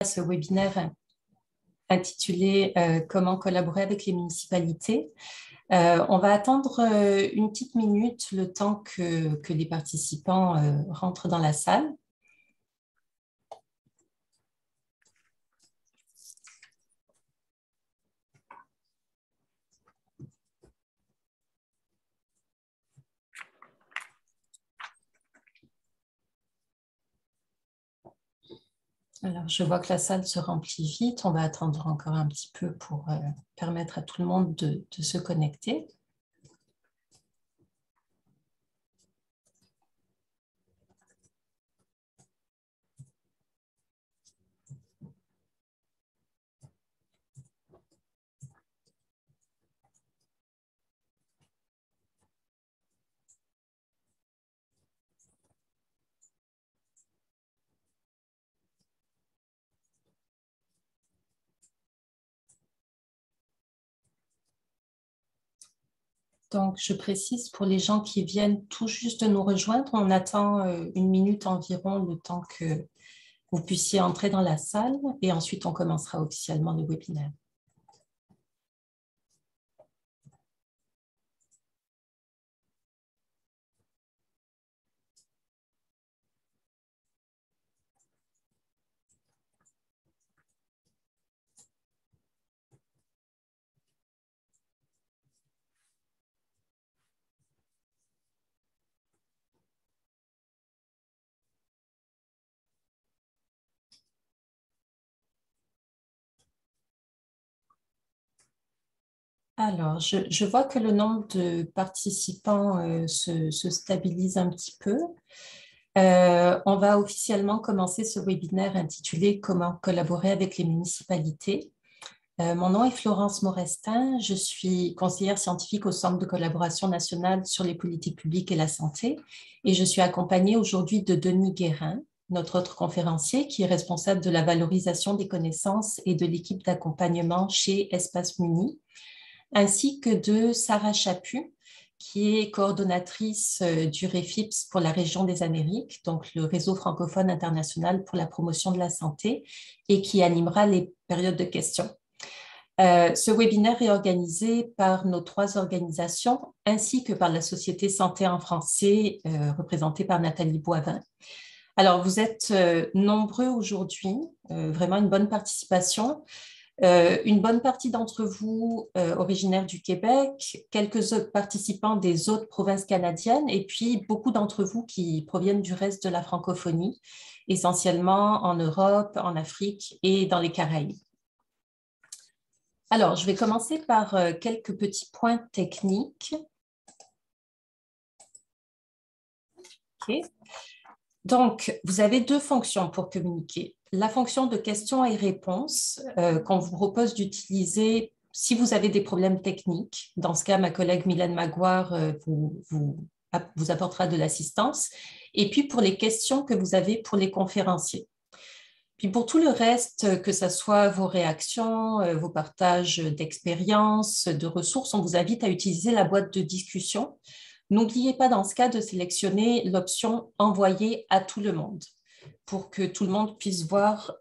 ce webinaire intitulé Comment collaborer avec les municipalités. On va attendre une petite minute, le temps que les participants rentrent dans la salle. Alors, je vois que la salle se remplit vite. On va attendre encore un petit peu pour permettre à tout le monde de se connecter. Donc, je précise pour les gens qui viennent tout juste de nous rejoindre, on attend une minute environ le temps que vous puissiez entrer dans la salle et ensuite on commencera officiellement le webinaire. Alors, je vois que le nombre de participants se stabilise un petit peu. On va officiellement commencer ce webinaire intitulé « Comment collaborer avec les municipalités ». Mon nom est Florence Morestin, je suis conseillère scientifique au Centre de collaboration nationale sur les politiques publiques et la santé et je suis accompagnée aujourd'hui de Denis Guérin, notre autre conférencier qui est responsable de la valorisation des connaissances et de l'équipe d'accompagnement chez Espace Muni, ainsi que de Sarah Chaput, qui est coordonnatrice du REFIPS pour la région des Amériques, donc le réseau francophone international pour la promotion de la santé, et qui animera les périodes de questions. Ce webinaire est organisé par nos 3 organisations, ainsi que par la Société Santé en français, représentée par Nathalie Boivin. Alors, vous êtes nombreux aujourd'hui, vraiment une bonne participation. Une bonne partie d'entre vous originaires du Québec, quelques autres participants des autres provinces canadiennes et puis beaucoup d'entre vous qui proviennent du reste de la francophonie, essentiellement en Europe, en Afrique et dans les Caraïbes. Alors, je vais commencer par quelques petits points techniques. Okay. Donc, vous avez 2 fonctions pour communiquer. La fonction de questions et réponses qu'on vous propose d'utiliser si vous avez des problèmes techniques. Dans ce cas, ma collègue Mylène Maguire vous apportera de l'assistance. Et puis, pour les questions que vous avez pour les conférenciers. Puis pour tout le reste, que ce soit vos réactions, vos partages d'expériences, de ressources, on vous invite à utiliser la boîte de discussion. N'oubliez pas dans ce cas de sélectionner l'option « Envoyer à tout le monde » pour que tout le monde puisse voir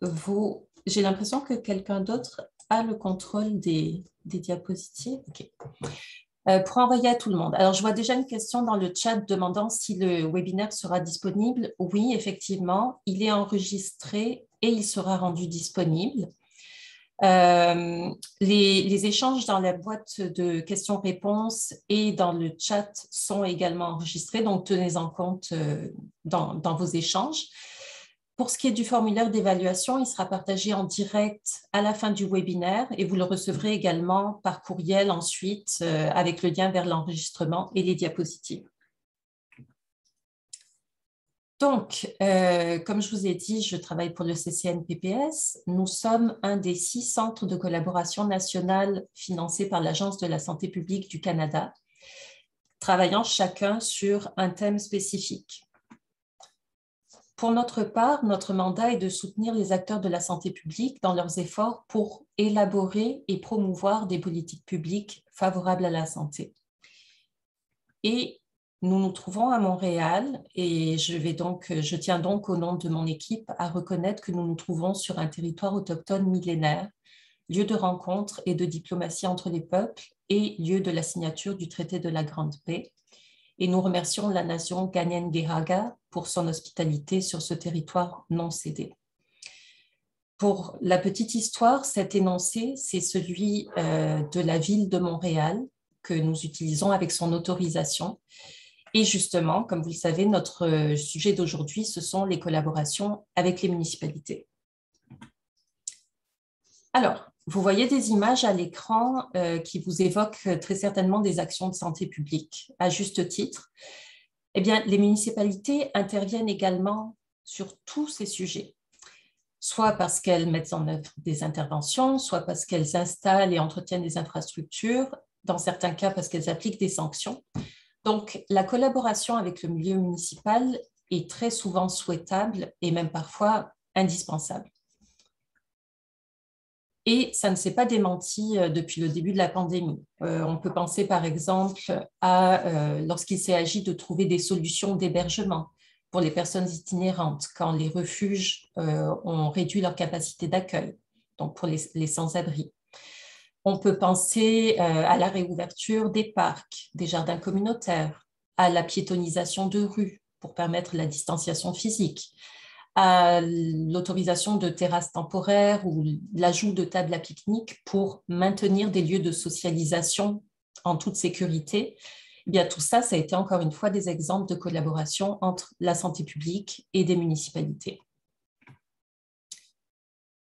vos... J'ai l'impression que quelqu'un d'autre a le contrôle des diapositives. Okay. Pour envoyer à tout le monde. Alors, je vois déjà une question dans le chat demandant si le webinaire sera disponible. Oui, effectivement, il est enregistré et il sera rendu disponible. Les échanges dans la boîte de questions-réponses et dans le chat sont également enregistrés, donc tenez-en compte dans vos échanges. Pour ce qui est du formulaire d'évaluation, il sera partagé en direct à la fin du webinaire et vous le recevrez également par courriel ensuite avec le lien vers l'enregistrement et les diapositives. Donc, comme je vous ai dit, je travaille pour le CCNPPS. Nous sommes un des 6 centres de collaboration nationale financés par l'Agence de la santé publique du Canada, travaillant chacun sur un thème spécifique. Pour notre part, notre mandat est de soutenir les acteurs de la santé publique dans leurs efforts pour élaborer et promouvoir des politiques publiques favorables à la santé. Et Nous nous trouvons à Montréal et je tiens donc au nom de mon équipe à reconnaître que nous nous trouvons sur un territoire autochtone millénaire, lieu de rencontre et de diplomatie entre les peuples et lieu de la signature du traité de la Grande Paix. Et nous remercions la nation Kanien'kehá:ka pour son hospitalité sur ce territoire non cédé. Pour la petite histoire, cet énoncé, c'est celui de la ville de Montréal que nous utilisons avec son autorisation. Et justement, comme vous le savez, notre sujet d'aujourd'hui, ce sont les collaborations avec les municipalités. Alors, vous voyez des images à l'écran qui vous évoquent très certainement des actions de santé publique. À juste titre, eh bien, les municipalités interviennent également sur tous ces sujets, soit parce qu'elles mettent en œuvre des interventions, soit parce qu'elles installent et entretiennent des infrastructures, dans certains cas parce qu'elles appliquent des sanctions. Donc, la collaboration avec le milieu municipal est très souvent souhaitable et même parfois indispensable. Et ça ne s'est pas démenti depuis le début de la pandémie. On peut penser par exemple à lorsqu'il s'est agi de trouver des solutions d'hébergement pour les personnes itinérantes, quand les refuges ont réduit leur capacité d'accueil, donc pour les sans-abri. On peut penser à la réouverture des parcs, des jardins communautaires, à la piétonisation de rues pour permettre la distanciation physique, à l'autorisation de terrasses temporaires ou l'ajout de tables à pique-nique pour maintenir des lieux de socialisation en toute sécurité. Eh bien, tout ça, ça a été encore une fois des exemples de collaboration entre la santé publique et des municipalités.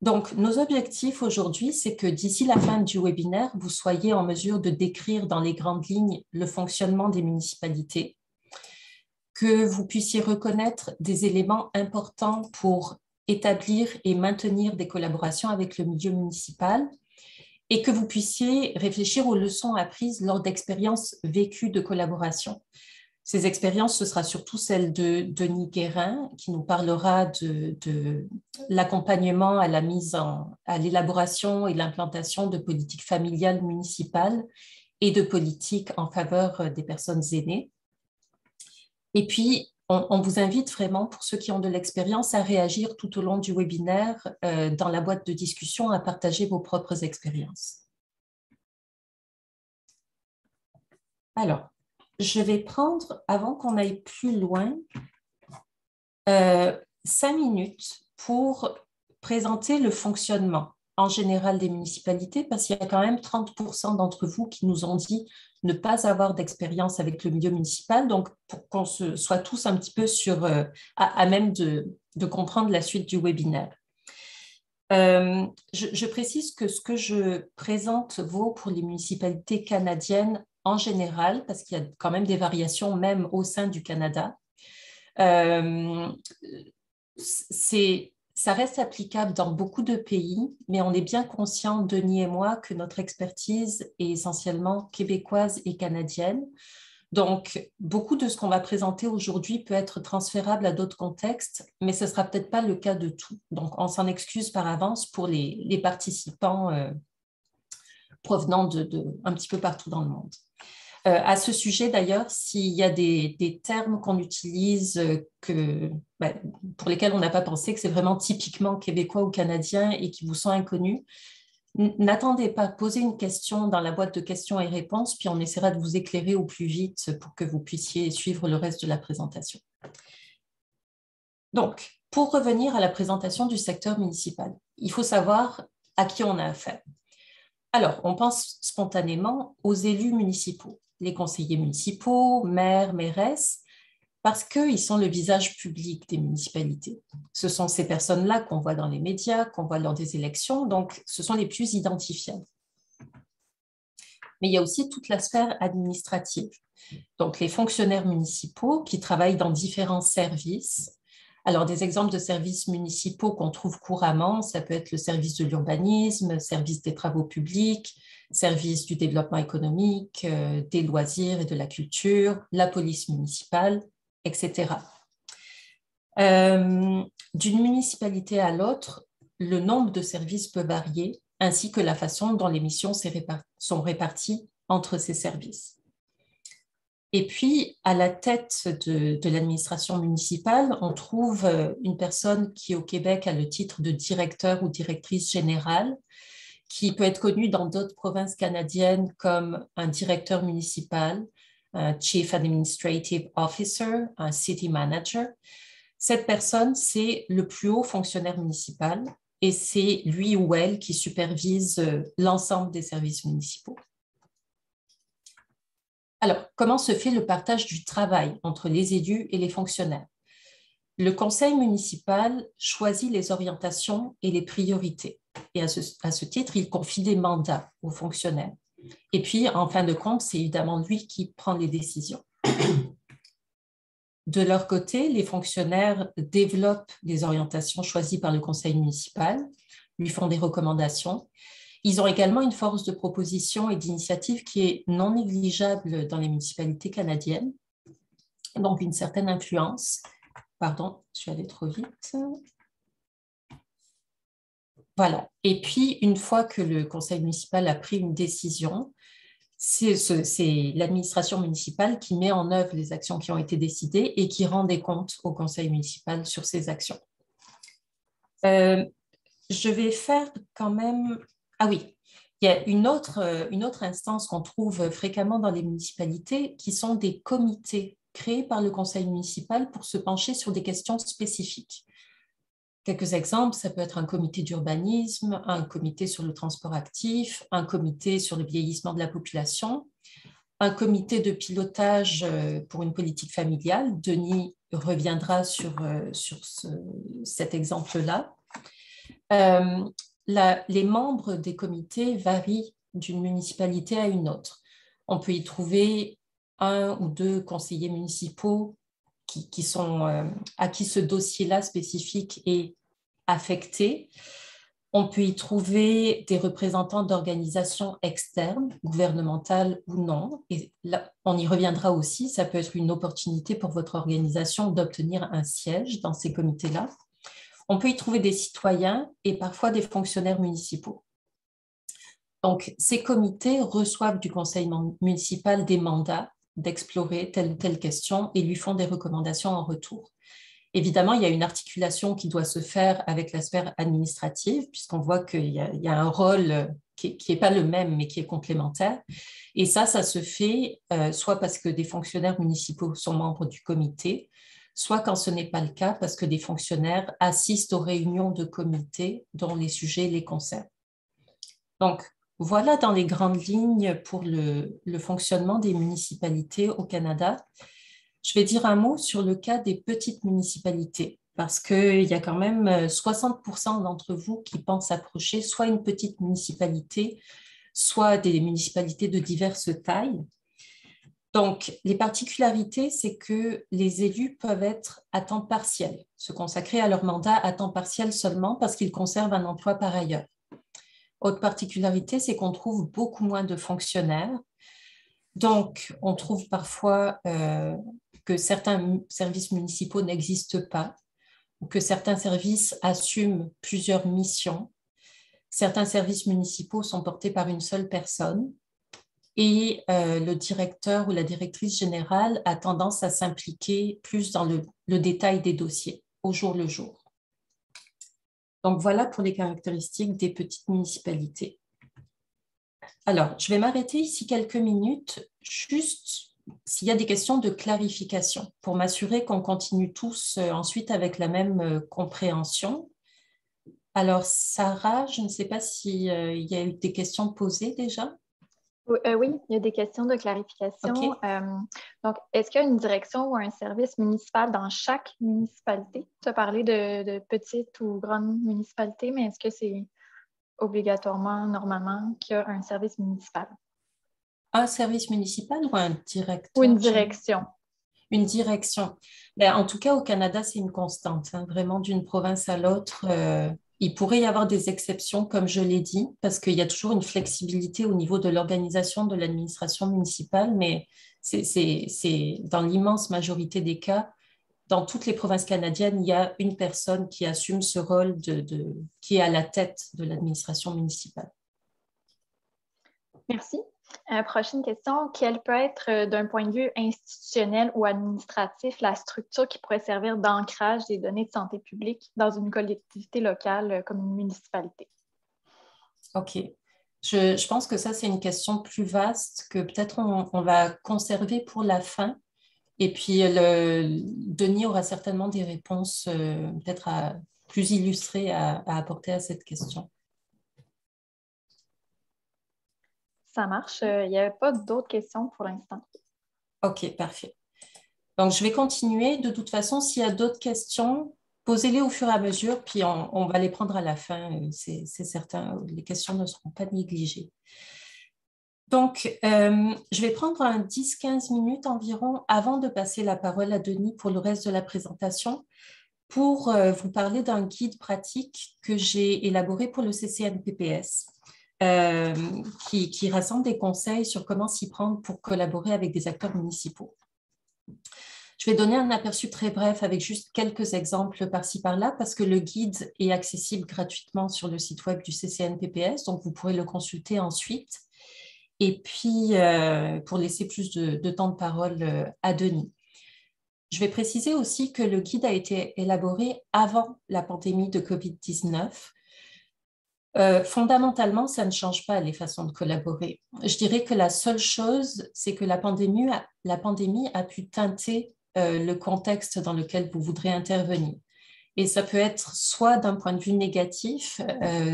Donc, nos objectifs aujourd'hui, c'est que d'ici la fin du webinaire, vous soyez en mesure de décrire dans les grandes lignes le fonctionnement des municipalités, que vous puissiez reconnaître des éléments importants pour établir et maintenir des collaborations avec le milieu municipal et que vous puissiez réfléchir aux leçons apprises lors d'expériences vécues de collaboration. Ces expériences, ce sera surtout celle de Denis Guérin, qui nous parlera de l'accompagnement à l'élaboration et l'implantation de politiques familiales municipales et de politiques en faveur des personnes aînées. Et puis, on vous invite vraiment, pour ceux qui ont de l'expérience, à réagir tout au long du webinaire dans la boîte de discussion, à partager vos propres expériences. Alors, je vais prendre, avant qu'on aille plus loin, 5 minutes pour présenter le fonctionnement en général des municipalités, parce qu'il y a quand même 30% d'entre vous qui nous ont dit ne pas avoir d'expérience avec le milieu municipal, donc pour qu'on soit tous un petit peu à même de comprendre la suite du webinaire. Je précise que ce que je présente vaut pour les municipalités canadiennes en général, parce qu'il y a quand même des variations même au sein du Canada. Ça reste applicable dans beaucoup de pays, mais on est bien conscient, Denis et moi, que notre expertise est essentiellement québécoise et canadienne. Donc, beaucoup de ce qu'on va présenter aujourd'hui peut être transférable à d'autres contextes, mais ce ne sera peut-être pas le cas de tout. Donc, on s'en excuse par avance pour les participants provenant un petit peu partout dans le monde. À ce sujet, d'ailleurs, s'il y a des termes qu'on utilise pour lesquels on n'a pas pensé que c'est vraiment typiquement québécois ou canadien et qui vous sont inconnus, n'attendez pas, posez une question dans la boîte de questions et réponses, puis on essaiera de vous éclairer au plus vite pour que vous puissiez suivre le reste de la présentation. Donc, pour revenir à la présentation du secteur municipal, il faut savoir à qui on a affaire. Alors, on pense spontanément aux élus municipaux, les conseillers municipaux, maires, mairesses, parce qu'ils sont le visage public des municipalités. Ce sont ces personnes-là qu'on voit dans les médias, qu'on voit lors des élections, donc ce sont les plus identifiables. Mais il y a aussi toute la sphère administrative, donc les fonctionnaires municipaux qui travaillent dans différents services. Alors, des exemples de services municipaux qu'on trouve couramment, ça peut être le service de l'urbanisme, service des travaux publics, service du développement économique, des loisirs et de la culture, la police municipale, etc. D'une municipalité à l'autre, le nombre de services peut varier, ainsi que la façon dont les missions sont réparties entre ces services. Et puis, à la tête de l'administration municipale, on trouve une personne qui, au Québec, a le titre de directeur ou directrice générale, qui peut être connue dans d'autres provinces canadiennes comme un directeur municipal, un Chief Administrative Officer, un City Manager. Cette personne, c'est le plus haut fonctionnaire municipal et c'est lui ou elle qui supervise l'ensemble des services municipaux. Alors, comment se fait le partage du travail entre les élus et les fonctionnaires? Le conseil municipal choisit les orientations et les priorités. Et à ce titre, il confie des mandats aux fonctionnaires. Et puis, en fin de compte, c'est évidemment lui qui prend les décisions. De leur côté, les fonctionnaires développent les orientations choisies par le conseil municipal, lui font des recommandations. Ils ont également une force de proposition et d'initiative qui est non négligeable dans les municipalités canadiennes, donc une certaine influence. Pardon, je suis allée trop vite. Voilà. Et puis, une fois que le conseil municipal a pris une décision, c'est l'administration municipale qui met en œuvre les actions qui ont été décidées et qui rend des comptes au conseil municipal sur ces actions. Je vais faire quand même... Ah oui, il y a une autre instance qu'on trouve fréquemment dans les municipalités qui sont des comités créés par le conseil municipal pour se pencher sur des questions spécifiques. Quelques exemples, ça peut être un comité d'urbanisme, un comité sur le transport actif, un comité sur le vieillissement de la population, un comité de pilotage pour une politique familiale. Denis reviendra sur cet exemple-là. Les membres des comités varient d'une municipalité à une autre. On peut y trouver un ou deux conseillers municipaux à qui ce dossier-là spécifique est affecté. On peut y trouver des représentants d'organisations externes, gouvernementales ou non. Et là, on y reviendra aussi, ça peut être une opportunité pour votre organisation d'obtenir un siège dans ces comités-là. On peut y trouver des citoyens et parfois des fonctionnaires municipaux. Donc, ces comités reçoivent du conseil municipal des mandats d'explorer telle ou telle question et lui font des recommandations en retour. Évidemment, il y a une articulation qui doit se faire avec la sphère administrative, puisqu'on voit qu'il y a un rôle qui n'est pas le même, mais qui est complémentaire. Et ça se fait soit parce que des fonctionnaires municipaux sont membres du comité, soit quand ce n'est pas le cas, parce que des fonctionnaires assistent aux réunions de comité dont les sujets les concernent. Donc, voilà dans les grandes lignes pour le fonctionnement des municipalités au Canada. Je vais dire un mot sur le cas des petites municipalités, parce qu'il y a quand même 60% d'entre vous qui pensent approcher soit une petite municipalité, soit des municipalités de diverses tailles. Donc, les particularités, c'est que les élus peuvent être à temps partiel, se consacrer à leur mandat à temps partiel seulement parce qu'ils conservent un emploi par ailleurs. Autre particularité, c'est qu'on trouve beaucoup moins de fonctionnaires. Donc, on trouve parfois que certains services municipaux n'existent pas ou que certains services assument plusieurs missions. Certains services municipaux sont portés par une seule personne et le directeur ou la directrice générale a tendance à s'impliquer plus dans le détail des dossiers au jour le jour. Donc, voilà pour les caractéristiques des petites municipalités. Alors, je vais m'arrêter ici quelques minutes, juste s'il y a des questions de clarification, pour m'assurer qu'on continue tous ensuite avec la même compréhension. Alors, Sarah, je ne sais pas s'il y a eu des questions posées déjà. Oui, il y a des questions de clarification. Okay. Donc, est-ce qu'il y a une direction ou un service municipal dans chaque municipalité? Tu as parlé de petites ou grandes municipalités, mais est-ce que c'est obligatoirement, normalement, qu'il y a un service municipal? Un service municipal ou un directeur? Ou une direction? Une direction. Ben, en tout cas, au Canada, c'est une constante. Hein, vraiment, d'une province à l'autre, il pourrait y avoir des exceptions, comme je l'ai dit, parce qu'il y a toujours une flexibilité au niveau de l'organisation de l'administration municipale, mais c'est dans l'immense majorité des cas, dans toutes les provinces canadiennes, il y a une personne qui assume ce rôle qui est à la tête de l'administration municipale. Merci. Prochaine question. Quelle peut être, d'un point de vue institutionnel ou administratif, la structure qui pourrait servir d'ancrage des données de santé publique dans une collectivité locale comme une municipalité? OK. Je pense que ça, c'est une question plus vaste que peut-être on va conserver pour la fin. Et puis, Denis aura certainement des réponses peut-être plus illustrées à apporter à cette question. Ça marche. Il n'y avait pas d'autres questions pour l'instant. OK, parfait. Donc, je vais continuer. De toute façon, s'il y a d'autres questions, posez-les au fur et à mesure, puis on va les prendre à la fin. C'est certain, les questions ne seront pas négligées. Donc, je vais prendre un 10-15 minutes environ avant de passer la parole à Denis pour le reste de la présentation pour vous parler d'un guide pratique que j'ai élaboré pour le CCNPPS qui rassemble des conseils sur comment s'y prendre pour collaborer avec des acteurs municipaux. Je vais donner un aperçu très bref avec juste quelques exemples par-ci par-là parce que le guide est accessible gratuitement sur le site web du CCNPPS, donc vous pourrez le consulter ensuite. Et puis, pour laisser plus de temps de parole à Denis. Je vais préciser aussi que le guide a été élaboré avant la pandémie de COVID-19. Fondamentalement, ça ne change pas les façons de collaborer. Je dirais que la seule chose, c'est que la pandémie a pu teinter le contexte dans lequel vous voudrez intervenir. Et ça peut être soit d'un point de vue négatif,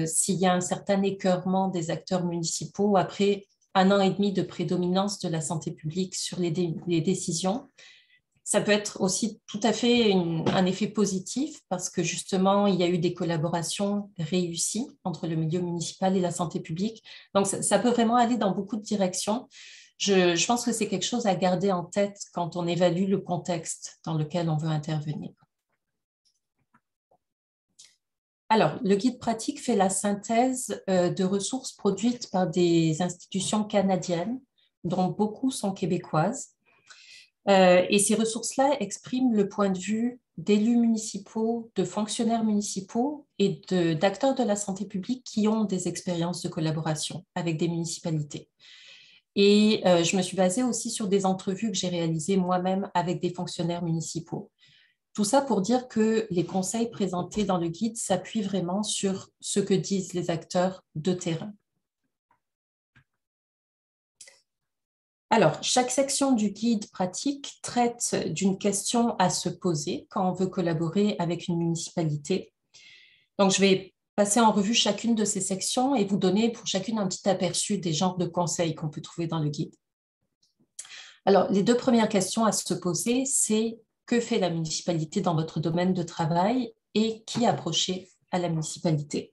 s'il y a un certain écœurement des acteurs municipaux après 1 an et demi de prédominance de la santé publique sur les décisions. Ça peut être aussi tout à fait un effet positif parce que justement, il y a eu des collaborations réussies entre le milieu municipal et la santé publique. Donc, ça peut vraiment aller dans beaucoup de directions. Je pense que c'est quelque chose à garder en tête quand on évalue le contexte dans lequel on veut intervenir. Alors, le guide pratique fait la synthèse de ressources produites par des institutions canadiennes, dont beaucoup sont québécoises. Et ces ressources-là expriment le point de vue d'élus municipaux, de fonctionnaires municipaux et d'acteurs de la santé publique qui ont des expériences de collaboration avec des municipalités. Et je me suis basée aussi sur des entrevues que j'ai réalisées moi-même avec des fonctionnaires municipaux. Tout ça pour dire que les conseils présentés dans le guide s'appuient vraiment sur ce que disent les acteurs de terrain. Alors, chaque section du guide pratique traite d'une question à se poser quand on veut collaborer avec une municipalité. Donc, je vais passer en revue chacune de ces sections et vous donner pour chacune un petit aperçu des genres de conseils qu'on peut trouver dans le guide. Alors, les 2 premières questions à se poser, c'est que fait la municipalité dans votre domaine de travail et qui approcher à la municipalité.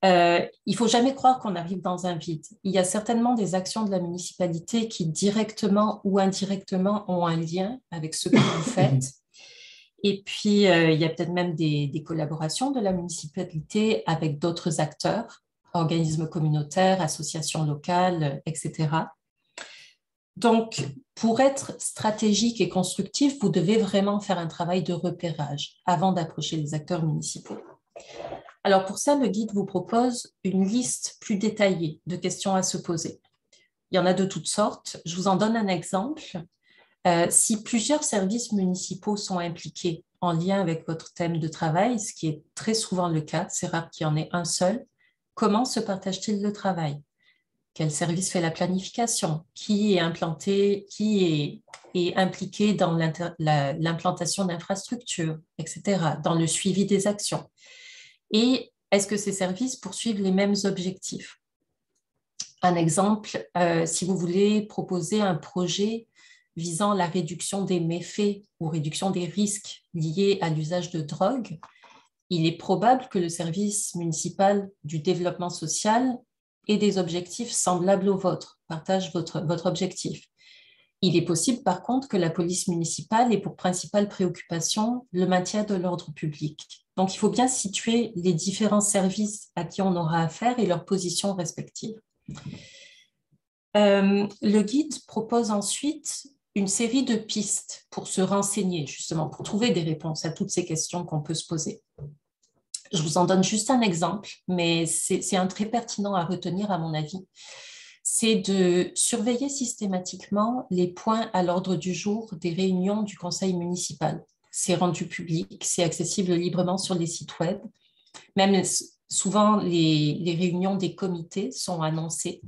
Il ne faut jamais croire qu'on arrive dans un vide. Il y a certainement des actions de la municipalité qui directement ou indirectement ont un lien avec ce que vous faites. Et puis, il y a peut-être même des collaborations de la municipalité avec d'autres acteurs, organismes communautaires, associations locales, etc. Donc, pour être stratégique et constructif, vous devez vraiment faire un travail de repérage avant d'approcher les acteurs municipaux. Alors, pour ça, le guide vous propose une liste plus détaillée de questions à se poser. Il y en a de toutes sortes. Je vous en donne un exemple. Si plusieurs services municipaux sont impliqués en lien avec votre thème de travail, ce qui est très souvent le cas, c'est rare qu'il y en ait un seul, comment se partage-t-il le travail? Quel service fait la planification? Qui est impliqué dans l'implantation d'infrastructures, etc., dans le suivi des actions? Et est-ce que ces services poursuivent les mêmes objectifs? Un exemple, si vous voulez proposer un projet visant la réduction des méfaits ou réduction des risques liés à l'usage de drogue, il est probable que le service municipal du développement social ait des objectifs semblables aux vôtres, partage votre objectif. Il est possible, par contre, que la police municipale ait pour principale préoccupation le maintien de l'ordre public. Donc, il faut bien situer les différents services à qui on aura affaire et leurs positions respectives. Le guide propose ensuite une série de pistes pour se renseigner, justement, pour trouver des réponses à toutes ces questions qu'on peut se poser. Je vous en donne juste un exemple, mais c'est un très pertinent à retenir à mon avis. c'est de surveiller systématiquement les points à l'ordre du jour des réunions du conseil municipal. C'est rendu public, c'est accessible librement sur les sites web. Même souvent, les réunions des comités sont annoncées.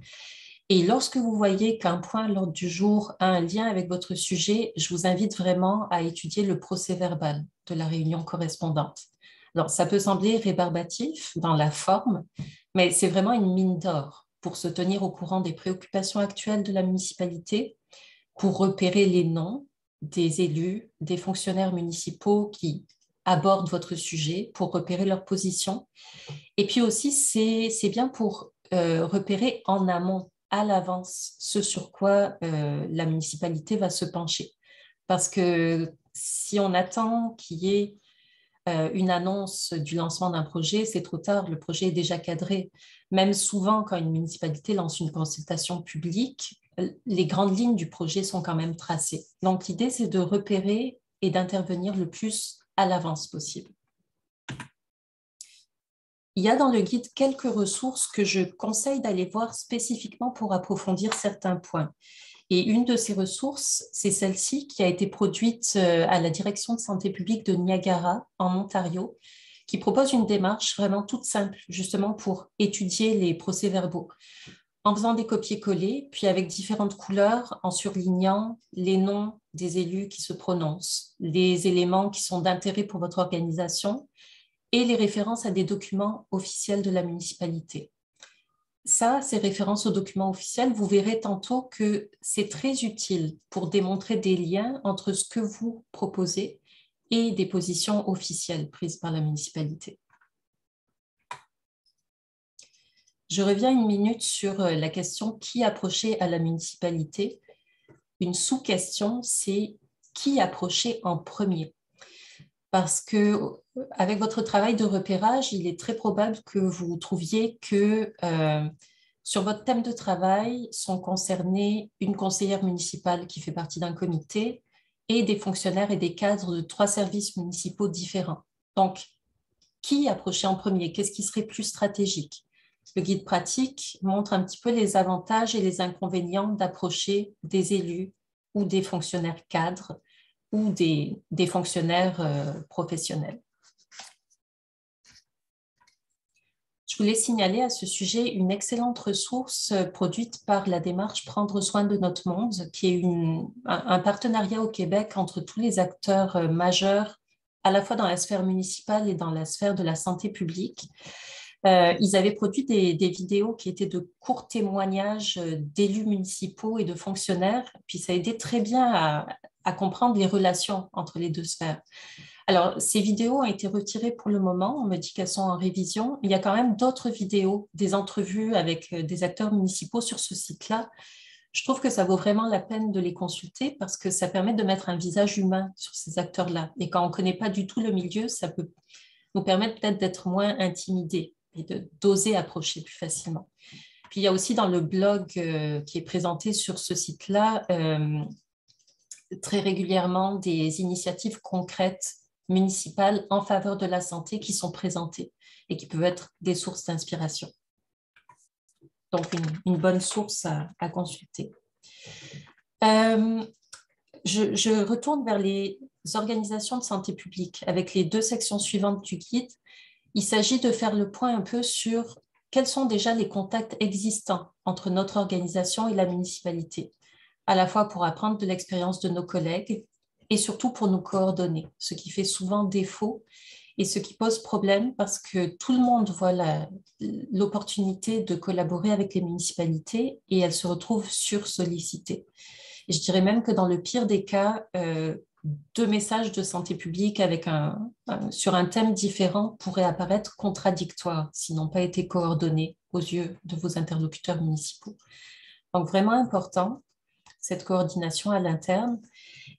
Et lorsque vous voyez qu'un point à l'ordre du jour a un lien avec votre sujet, je vous invite vraiment à étudier le procès-verbal de la réunion correspondante. Alors, ça peut sembler rébarbatif dans la forme, mais c'est vraiment une mine d'or pour se tenir au courant des préoccupations actuelles de la municipalité, pour repérer les noms des élus, des fonctionnaires municipaux qui abordent votre sujet, pour repérer leur position. Et puis aussi, c'est bien pour repérer en amont, à l'avance, ce sur quoi la municipalité va se pencher. Parce que si on attend qu'il y ait une annonce du lancement d'un projet, c'est trop tard, le projet est déjà cadré. Même souvent, quand une municipalité lance une consultation publique, les grandes lignes du projet sont quand même tracées. Donc, l'idée, c'est de repérer et d'intervenir le plus à l'avance possible. Il y a dans le guide quelques ressources que je conseille d'aller voir spécifiquement pour approfondir certains points. Et une de ces ressources, c'est celle-ci qui a été produite à la Direction de santé publique de Niagara, en Ontario, qui propose une démarche vraiment toute simple, justement pour étudier les procès-verbaux, en faisant des copier-coller, puis avec différentes couleurs, en surlignant les noms des élus qui se prononcent, les éléments qui sont d'intérêt pour votre organisation et les références à des documents officiels de la municipalité. Ça, ces références aux documents officiels, vous verrez tantôt que c'est très utile pour démontrer des liens entre ce que vous proposez et des positions officielles prises par la municipalité. Je reviens une minute sur la question qui approcher à la municipalité. Une sous-question, c'est qui approcher en premier? Parce que avec votre travail de repérage, il est très probable que vous trouviez que sur votre thème de travail sont concernés une conseillère municipale qui fait partie d'un comité et des fonctionnaires et des cadres de 3 services municipaux différents. Donc, qui approcher en premier? Qu'est-ce qui serait plus stratégique? Le guide pratique montre un petit peu les avantages et les inconvénients d'approcher des élus ou des fonctionnaires cadres ou des fonctionnaires professionnels. Je voulais signaler à ce sujet une excellente ressource produite par la démarche Prendre soin de notre monde, qui est un partenariat au Québec entre tous les acteurs majeurs, à la fois dans la sphère municipale et dans la sphère de la santé publique. Ils avaient produit des vidéos qui étaient de courts témoignages d'élus municipaux et de fonctionnaires, puis ça aidait très bien à comprendre les relations entre les deux sphères. Alors, ces vidéos ont été retirées pour le moment, on me dit qu'elles sont en révision. Il y a quand même d'autres vidéos, des entrevues avec des acteurs municipaux sur ce site-là. Je trouve que ça vaut vraiment la peine de les consulter parce que ça permet de mettre un visage humain sur ces acteurs-là. Et quand on ne connaît pas du tout le milieu, ça peut nous permettre peut-être d'être moins intimidés et d'oser approcher plus facilement. Puis il y a aussi dans le blog qui est présenté sur ce site-là très régulièrement des initiatives concrètes municipales en faveur de la santé qui sont présentées et qui peuvent être des sources d'inspiration. Donc, une bonne source à consulter. Je retourne vers les organisations de santé publique avec les 2 sections suivantes du guide. Il s'agit de faire le point un peu sur quels sont déjà les contacts existants entre notre organisation et la municipalité, à la fois pour apprendre de l'expérience de nos collègues et surtout pour nous coordonner, ce qui fait souvent défaut et ce qui pose problème parce que tout le monde voit l'opportunité de collaborer avec les municipalités et elles se retrouvent sursollicitées. Et je dirais même que dans le pire des cas, 2 messages de santé publique sur un thème différent pourraient apparaître contradictoires s'ils n'ont pas été coordonnés aux yeux de vos interlocuteurs municipaux. Donc vraiment important, cette coordination à l'interne.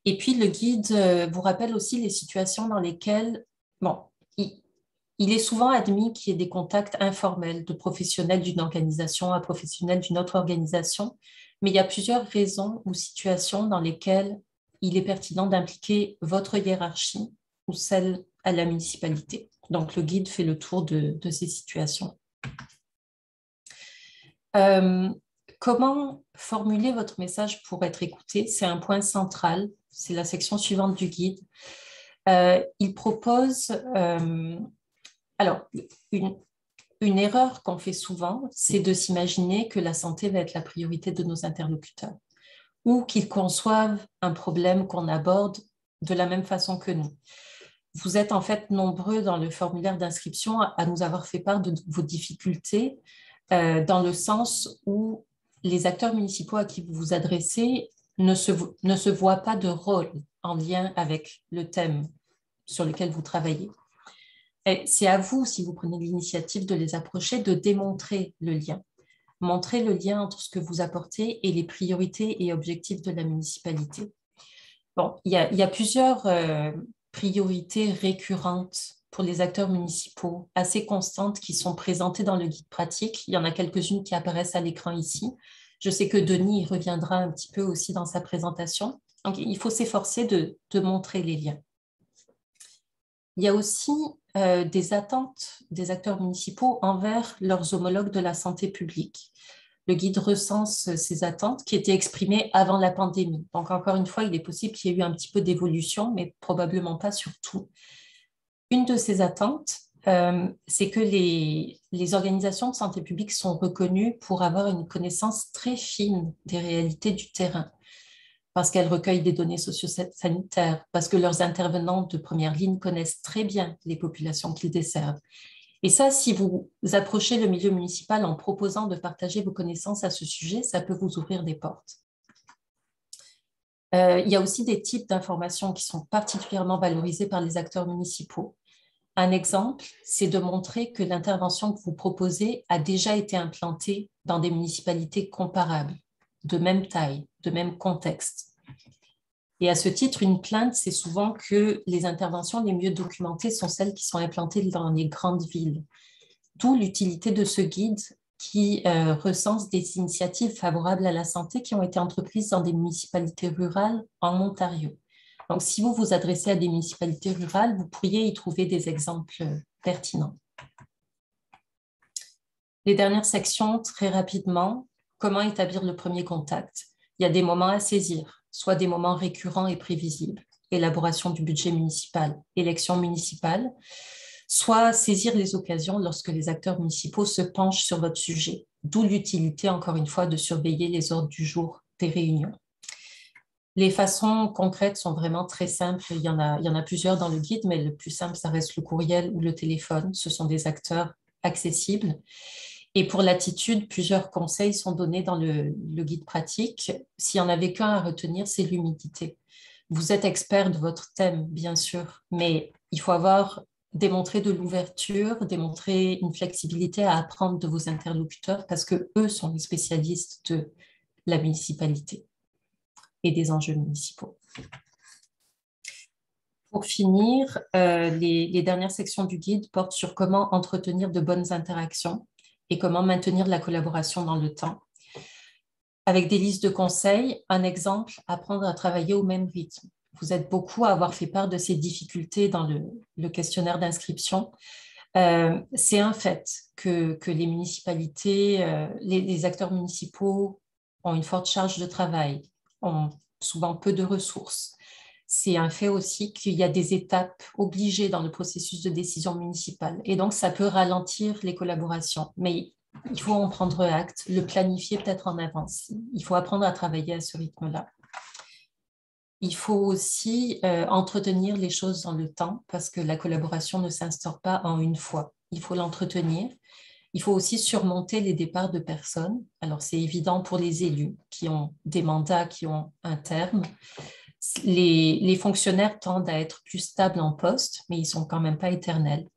Et puis le guide vous rappelle aussi les situations dans lesquelles, bon, il est souvent admis qu'il y ait des contacts informels de professionnels d'une organisation à professionnels d'une autre organisation, mais il y a plusieurs raisons ou situations dans lesquelles il est pertinent d'impliquer votre hiérarchie ou celle à la municipalité. Donc, le guide fait le tour de ces situations. comment formuler votre message pour être écouté? C'est un point central, c'est la section suivante du guide. Il propose, alors, une erreur qu'on fait souvent, c'est de s'imaginer que la santé va être la priorité de nos interlocuteurs ou qu'ils conçoivent un problème qu'on aborde de la même façon que nous. Vous êtes en fait nombreux dans le formulaire d'inscription à nous avoir fait part de vos difficultés dans le sens où les acteurs municipaux à qui vous vous adressez ne se voient pas de rôle en lien avec le thème sur lequel vous travaillez. C'est à vous, si vous prenez l'initiative de les approcher, de démontrer le lien. Montrer le lien entre ce que vous apportez et les priorités et objectifs de la municipalité. Bon, il y a plusieurs priorités récurrentes pour les acteurs municipaux, assez constantes, qui sont présentées dans le guide pratique. Il y en a quelques-unes qui apparaissent à l'écran ici. Je sais que Denis y reviendra un petit peu aussi dans sa présentation. Donc, il faut s'efforcer de montrer les liens. Il y a aussi des attentes des acteurs municipaux envers leurs homologues de la santé publique. Le guide recense ces attentes qui étaient exprimées avant la pandémie. Donc, encore une fois, il est possible qu'il y ait eu un petit peu d'évolution, mais probablement pas sur tout. Une de ces attentes, c'est que les organisations de santé publique sont reconnues pour avoir une connaissance très fine des réalités du terrain, parce qu'elles recueillent des données socio-sanitaires, parce que leurs intervenants de première ligne connaissent très bien les populations qu'ils desservent. Et ça, si vous approchez le milieu municipal en proposant de partager vos connaissances à ce sujet, ça peut vous ouvrir des portes. Il y a aussi des types d'informations qui sont particulièrement valorisées par les acteurs municipaux. Un exemple, c'est de montrer que l'intervention que vous proposez a déjà été implantée dans des municipalités comparables, de même taille, de même contexte. Et à ce titre, une plainte, c'est souvent que les interventions les mieux documentées sont celles qui sont implantées dans les grandes villes. D'où l'utilité de ce guide qui recense des initiatives favorables à la santé qui ont été entreprises dans des municipalités rurales en Ontario. Donc, si vous vous adressez à des municipalités rurales, vous pourriez y trouver des exemples pertinents. Les dernières sections, très rapidement, comment établir le premier contact? Il y a des moments à saisir, soit des moments récurrents et prévisibles, élaboration du budget municipal, élection municipale, soit saisir les occasions lorsque les acteurs municipaux se penchent sur votre sujet, d'où l'utilité, encore une fois, de surveiller les ordres du jour des réunions. Les façons concrètes sont vraiment très simples. Il y en a plusieurs dans le guide, mais le plus simple, ça reste le courriel ou le téléphone. Ce sont des acteurs accessibles. Et pour l'attitude, plusieurs conseils sont donnés dans le guide pratique. S'il y en avait qu'un à retenir, c'est l'humilité. Vous êtes expert de votre thème, bien sûr, mais il faut démontrer de l'ouverture, démontrer une flexibilité à apprendre de vos interlocuteurs parce que eux sont les spécialistes de la municipalité et des enjeux municipaux. Pour finir, les dernières sections du guide portent sur comment entretenir de bonnes interactions et comment maintenir la collaboration dans le temps. Avec des listes de conseils, un exemple, apprendre à travailler au même rythme. Vous êtes beaucoup à avoir fait part de ces difficultés dans le questionnaire d'inscription. C'est un fait que les municipalités, les acteurs municipaux ont une forte charge de travail, ont souvent peu de ressources. C'est un fait aussi qu'il y a des étapes obligées dans le processus de décision municipale. Et donc, ça peut ralentir les collaborations. Mais il faut en prendre acte, le planifier peut-être en avance. Il faut apprendre à travailler à ce rythme-là. Il faut aussi entretenir les choses dans le temps parce que la collaboration ne s'instaure pas en une fois. Il faut l'entretenir. Il faut aussi surmonter les départs de personnes. Alors, c'est évident pour les élus qui ont des mandats qui ont un terme. Les fonctionnaires tendent à être plus stables en poste, mais ils ne sont quand même pas éternels.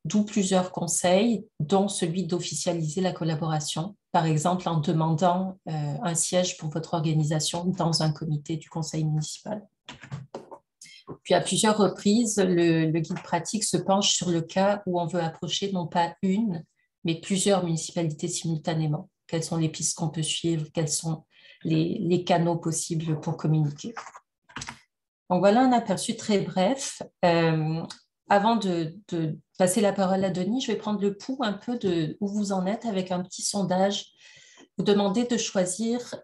D'où plusieurs conseils, dont celui d'officialiser la collaboration, par exemple en demandant un siège pour votre organisation dans un comité du conseil municipal. Puis à plusieurs reprises, le guide pratique se penche sur le cas où on veut approcher non pas une, mais plusieurs municipalités simultanément. Quelles sont les pistes qu'on peut suivre? Quels sont les canaux possibles pour communiquer? Donc voilà un aperçu très bref. Avant de passer la parole à Denis, je vais prendre le pouls un peu de où vous en êtes avec un petit sondage. vous demander de choisir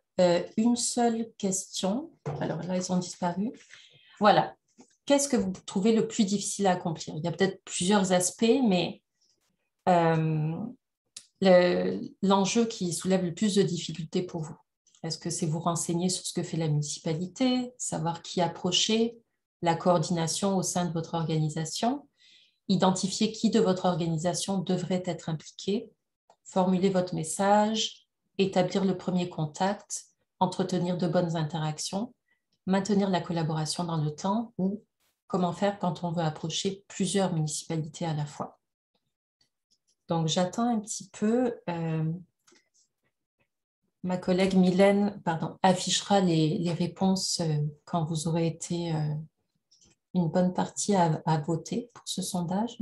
une seule question. Alors là, ils ont disparu. Voilà. Qu'est-ce que vous trouvez le plus difficile à accomplir? Il y a peut-être plusieurs aspects, mais l'enjeu qui soulève le plus de difficultés pour vous. Est-ce que c'est vous renseigner sur ce que fait la municipalité, savoir qui approcher, la coordination au sein de votre organisation, identifier qui de votre organisation devrait être impliqué, formuler votre message, établir le premier contact, entretenir de bonnes interactions, maintenir la collaboration dans le temps ou comment faire quand on veut approcher plusieurs municipalités à la fois. Donc, j'attends un petit peu. Ma collègue Mylène affichera les réponses quand vous aurez été une bonne partie à voter pour ce sondage.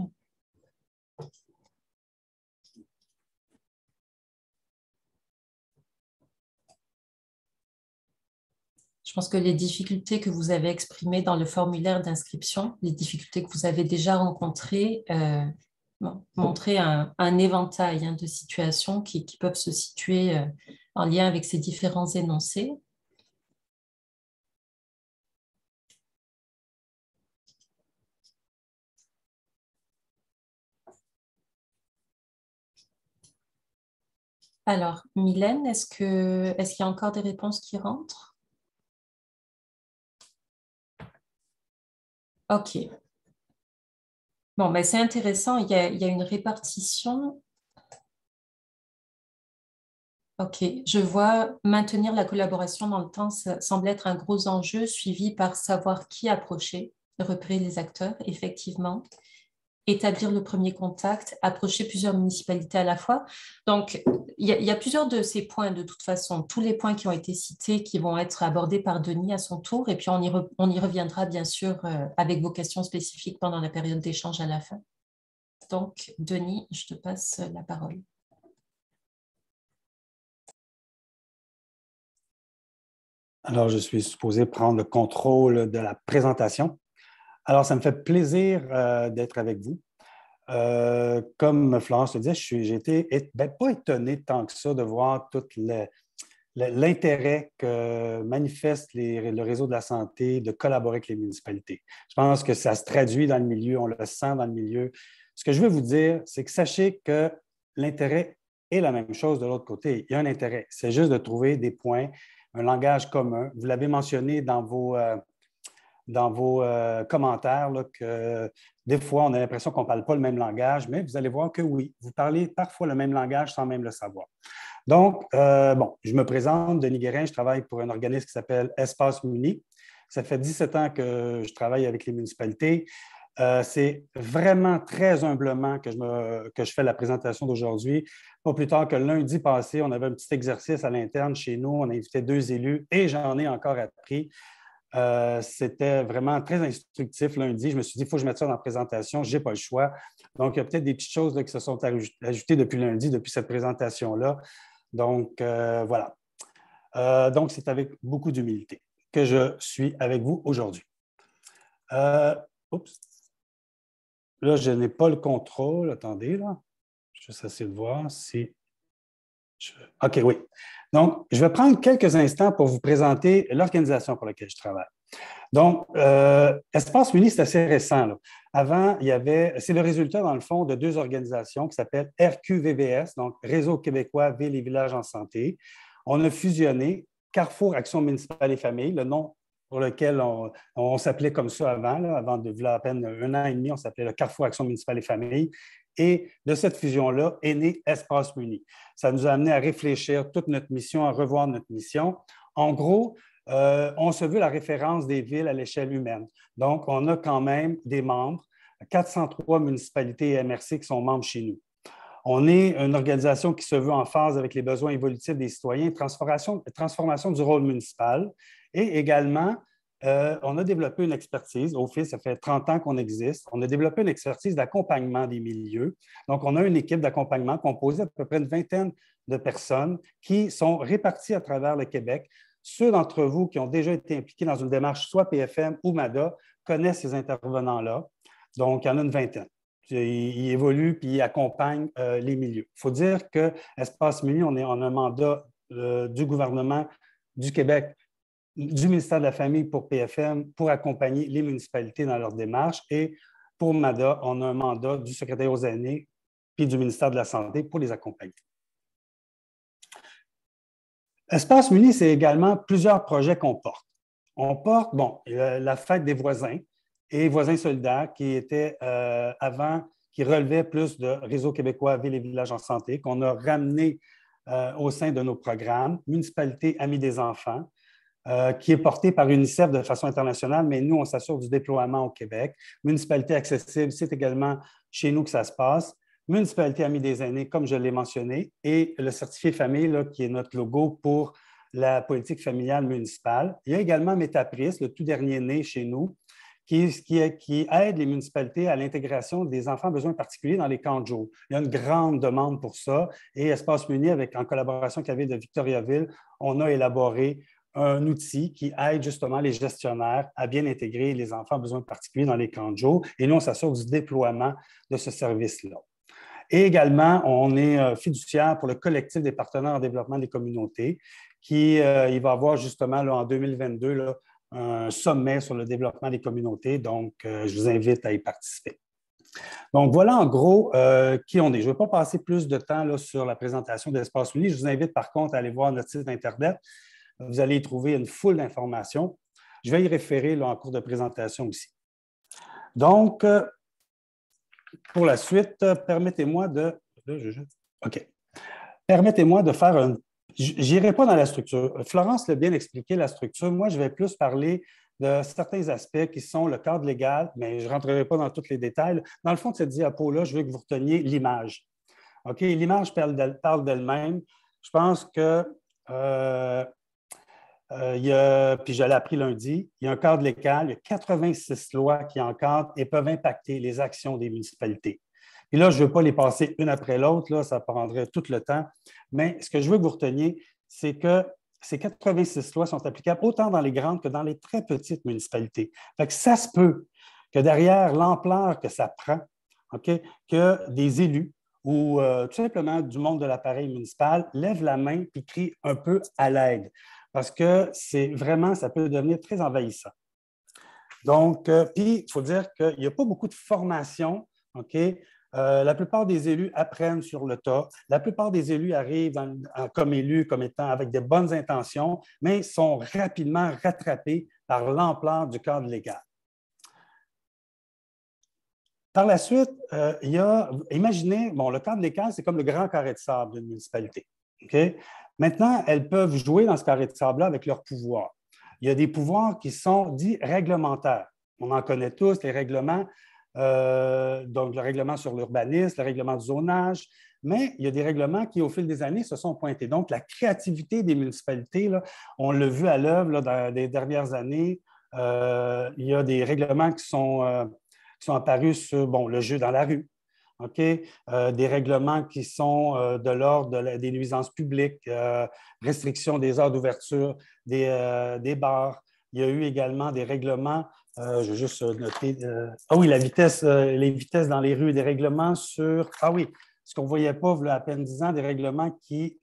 Je pense que les difficultés que vous avez exprimées dans le formulaire d'inscription, les difficultés que vous avez déjà rencontrées, montraient un éventail de situations qui peuvent se situer en lien avec ces différents énoncés. Alors, Mylène, est-ce qu'il y a encore des réponses qui rentrent? OK. Bon, ben c'est intéressant, il y a une répartition. OK, je vois maintenir la collaboration dans le temps, ça semble être un gros enjeu, suivi par savoir qui approcher, repérer les acteurs, effectivement, établir le premier contact, approcher plusieurs municipalités à la fois. Donc, il y a plusieurs de ces points, de toute façon, tous les points qui ont été cités, qui vont être abordés par Denis à son tour, et puis on y reviendra, bien sûr, avec vos questions spécifiques pendant la période d'échange à la fin. Donc, Denis, je te passe la parole. Alors, je suis supposé prendre le contrôle de la présentation. Alors, ça me fait plaisir d'être avec vous. Comme Florence le disait, j'ai été pas étonné tant que ça de voir tout l'intérêt que manifeste le réseau de la santé de collaborer avec les municipalités. Je pense que ça se traduit dans le milieu, on le sent dans le milieu. Ce que je veux vous dire, c'est que sachez que l'intérêt est la même chose de l'autre côté. Il y a un intérêt. C'est juste de trouver des points, un langage commun. Vous l'avez mentionné dans vos commentaires, là, que des fois, on a l'impression qu'on ne parle pas le même langage, mais vous allez voir que oui, vous parlez parfois le même langage sans même le savoir. Donc, je me présente, Denis Guérin, je travaille pour un organisme qui s'appelle Espace Muni. Ça fait 17 ans que je travaille avec les municipalités. C'est vraiment très humblement que je fais la présentation d'aujourd'hui. Pas plus tard que lundi passé, on avait un petit exercice à l'interne chez nous. On invitait 2 élus et j'en ai encore appris. C'était vraiment très instructif lundi. Je me suis dit, il faut que je mette ça dans la présentation. Je n'ai pas le choix. Donc, il y a peut-être des petites choses là, qui se sont ajoutées depuis lundi, depuis cette présentation-là. Donc, voilà. Donc, c'est avec beaucoup d'humilité que je suis avec vous aujourd'hui. Oups. Là, je n'ai pas le contrôle. Attendez, là. Je vais essayer de voir si... OK, oui. Donc, je vais prendre quelques instants pour vous présenter l'organisation pour laquelle je travaille. Donc, Espace Muni, c'est assez récent, là. Avant, c'est le résultat, dans le fond, de 2 organisations qui s'appellent RQVVS, donc Réseau québécois Villes et Villages en santé. On a fusionné Carrefour Action municipale et famille, le nom pour lequel on s'appelait comme ça avant, là, avant de à peine 1 an et demi, on s'appelait le Carrefour Action municipale et famille. Et de cette fusion-là est né Espace Muni. Ça nous a amené à réfléchir toute notre mission, à revoir notre mission. En gros, on se veut la référence des villes à l'échelle humaine. Donc, on a quand même des membres, 403 municipalités et MRC qui sont membres chez nous. On est une organisation qui se veut en phase avec les besoins évolutifs des citoyens, transformation du rôle municipal et également, on a développé une expertise. Au fil, ça fait 30 ans qu'on existe. On a développé une expertise d'accompagnement des milieux. Donc, on a une équipe d'accompagnement composée d'à peu près une vingtaine de personnes qui sont réparties à travers le Québec. Ceux d'entre vous qui ont déjà été impliqués dans une démarche soit PFM ou MADA connaissent ces intervenants-là. Donc, il y en a une vingtaine. Ils évoluent puis ils accompagnent les milieux. Il faut dire qu'Espace Muni, on a un mandat du gouvernement du Québec, du ministère de la Famille pour PFM, pour accompagner les municipalités dans leur démarche. Et pour MADA, on a un mandat du secrétaire aux aînés puis du ministère de la Santé pour les accompagner. Espace Muni, c'est également plusieurs projets qu'on porte. On porte, bon, la fête des voisins et voisins solidaires qui était avant, qui relevait plus de Réseau québécois Villes et villages en santé, qu'on a ramené au sein de nos programmes. Municipalité Amis des enfants, qui est porté par UNICEF de façon internationale, mais nous, on s'assure du déploiement au Québec. Municipalité accessible, c'est également chez nous que ça se passe. Municipalité Amis des aînés, comme je l'ai mentionné, et le certifié famille, là, qui est notre logo pour la politique familiale municipale. Il y a également Métapris, le tout dernier né chez nous, qui aide les municipalités à l'intégration des enfants à besoins particuliers dans les camps de jour. Il y a une grande demande pour ça et Espace Muni, en collaboration avec la ville de Victoriaville, on a élaboré un outil qui aide justement les gestionnaires à bien intégrer les enfants à besoins particuliers dans les camps de jour. Et nous, on s'assure du déploiement de ce service-là. Et également, on est fiduciaire pour le collectif des partenaires en développement des communautés, qui il va avoir justement là, en 2022 là, un sommet sur le développement des communautés. Donc, je vous invite à y participer. Donc, voilà en gros qui on est. Je ne vais pas passer plus de temps là, sur la présentation d'Espace Muni. Je vous invite par contre à aller voir notre site Internet. Vous allez y trouver une foule d'informations. Je vais y référer là, en cours de présentation aussi. Donc, pour la suite, permettez-moi de... OK. Permettez-moi de faire un... Je n'irai pas dans la structure. Florence l'a bien expliqué, la structure. Moi, je vais plus parler de certains aspects qui sont le cadre légal, mais je ne rentrerai pas dans tous les détails. Dans le fond de cette diapo-là, je veux que vous reteniez l'image. OK? L'image parle d'elle-même. Je pense que... puis je l'ai appris lundi, il y a un cadre légal, il y a 86 lois qui encadrent et peuvent impacter les actions des municipalités. Et là, je ne veux pas les passer une après l'autre, là, ça prendrait tout le temps, mais ce que je veux que vous reteniez, c'est que ces 86 lois sont applicables autant dans les grandes que dans les très petites municipalités. Fait que ça se peut que derrière l'ampleur que ça prend, okay, que des élus ou tout simplement du monde de l'appareil municipal lèvent la main et crient un peu à l'aide. Parce que c'est vraiment, ça peut devenir très envahissant. Donc, puis, il faut dire qu'il n'y a pas beaucoup de formation, OK? La plupart des élus apprennent sur le tas. La plupart des élus arrivent comme élus, comme étant avec de bonnes intentions, mais sont rapidement rattrapés par l'ampleur du cadre légal. Par la suite, il y a, imaginez, bon, le cadre légal, c'est comme le grand carré de sable d'une municipalité. OK? Maintenant, elles peuvent jouer dans ce carré de sable-là avec leurs pouvoirs. Il y a des pouvoirs qui sont dits réglementaires. On en connaît tous, les règlements, donc le règlement sur l'urbanisme, le règlement du zonage, mais il y a des règlements qui, au fil des années, se sont pointés. Donc, la créativité des municipalités, là, on l'a vu à l'œuvre dans les dernières années. Il y a des règlements qui sont apparus sur le jeu dans la rue. OK? Des règlements qui sont de l'ordre des nuisances publiques, restriction des heures d'ouverture des bars. Il y a eu également des règlements, je vais juste noter, oui, les vitesses dans les rues, des règlements sur, ce qu'on ne voyait pas il y a à peine 10 ans, des règlements qui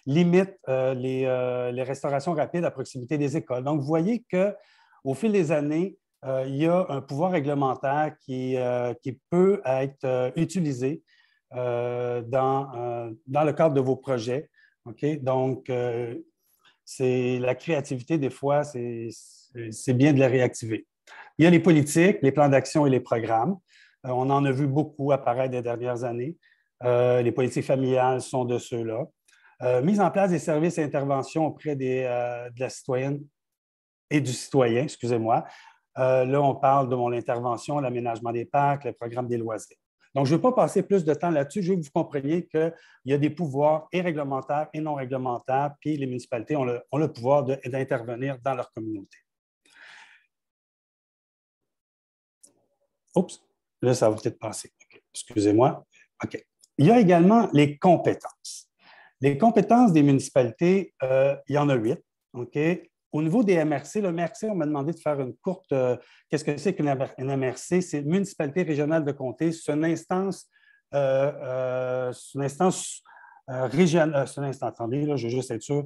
limitent les restaurations rapides à proximité des écoles. Donc, vous voyez qu'au fil des années, il y a un pouvoir réglementaire qui peut être utilisé dans le cadre de vos projets. Okay? Donc, c'est la créativité, des fois, c'est bien de la réactiver. Il y a les politiques, les plans d'action et les programmes. On en a vu beaucoup apparaître des dernières années. Les politiques familiales sont de ceux-là. Mise en place des services et interventions auprès de la citoyenne et du citoyen, excusez-moi. Là, on parle de mon intervention, l'aménagement des parcs, le programme des loisirs. Donc, je ne veux pas passer plus de temps là-dessus. Je veux que vous compreniez qu'il y a des pouvoirs et réglementaires et non réglementaires, puis les municipalités ont le pouvoir d'intervenir dans leur communauté. Oups, là, ça va peut-être passer. Okay. Excusez-moi. OK. Il y a également les compétences. Les compétences des municipalités, il y en a 8. OK? Au niveau des MRC, le MRC, on m'a demandé de faire une courte... qu'est-ce que c'est qu'une MRC? C'est une municipalité régionale de comté. C'est une instance c'est un instant, attendez, là, je veux juste être sûr,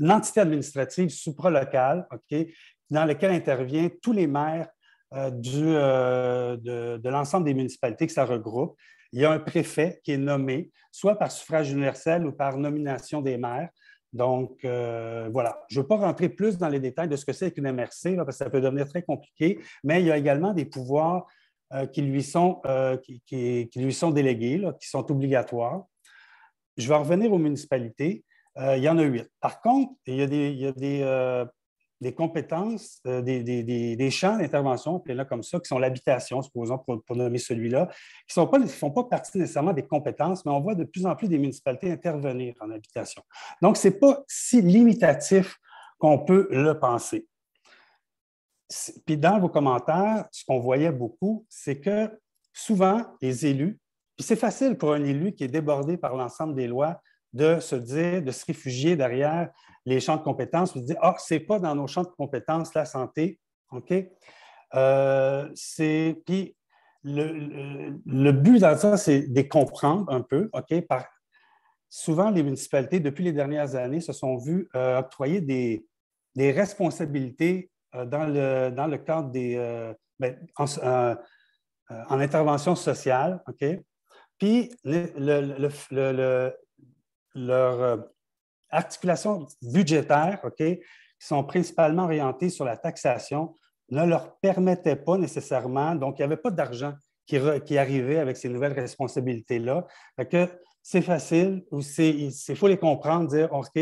une entité administrative supralocale, OK, dans laquelle interviennent tous les maires de l'ensemble des municipalités que ça regroupe. Il y a un préfet qui est nommé, soit par suffrage universel ou par nomination des maires. Donc, voilà. Je ne veux pas rentrer plus dans les détails de ce que c'est qu'une MRC, là, parce que ça peut devenir très compliqué, mais il y a également des pouvoirs qui lui sont délégués, là, qui sont obligatoires. Je vais revenir aux municipalités. Il y en a 8. Par contre, il y a des compétences, des champs d'intervention, là comme ça, qui sont l'habitation, supposons, pour nommer celui-là, qui ne font pas partie nécessairement des compétences, mais on voit de plus en plus des municipalités intervenir en habitation. Donc, ce n'est pas si limitatif qu'on peut le penser. Puis dans vos commentaires, ce qu'on voyait beaucoup, c'est que souvent, les élus, puis c'est facile pour un élu qui est débordé par l'ensemble des lois de se dire, de se réfugier derrière les champs de compétences, de dire, ah, ce n'est pas dans nos champs de compétences la santé, OK? Puis le but dans ça, c'est de les comprendre un peu, OK? Souvent, les municipalités, depuis les dernières années, se sont vues octroyer des responsabilités dans le cadre en intervention sociale, OK? Puis, leur articulation budgétaire, OK, qui sont principalement orientées sur la taxation, ne leur permettait pas nécessairement, donc il n'y avait pas d'argent qui arrivait avec ces nouvelles responsabilités-là. Fait que c'est facile, ou il faut les comprendre, dire, OK,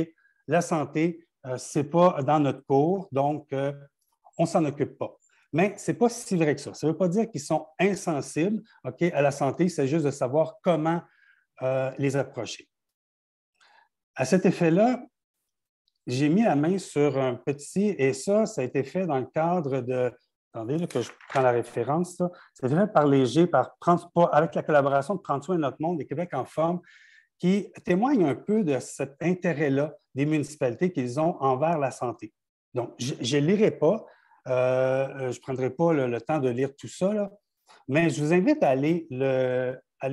la santé, ce n'est pas dans notre cours, donc on ne s'en occupe pas. Mais ce n'est pas si vrai que ça. Ça ne veut pas dire qu'ils sont insensibles, OK, à la santé, c'est juste de savoir comment les approcher. À cet effet-là, j'ai mis la main sur un petit, et ça a été fait dans le cadre de, attendez là, que je prends la référence, c'est fait par Léger, avec la collaboration de Prendre soin de notre monde et Québec en forme, qui témoigne un peu de cet intérêt-là des municipalités qu'ils ont envers la santé. Donc, je ne lirai pas, je ne prendrai pas le temps de lire tout ça, là, mais je vous invite à aller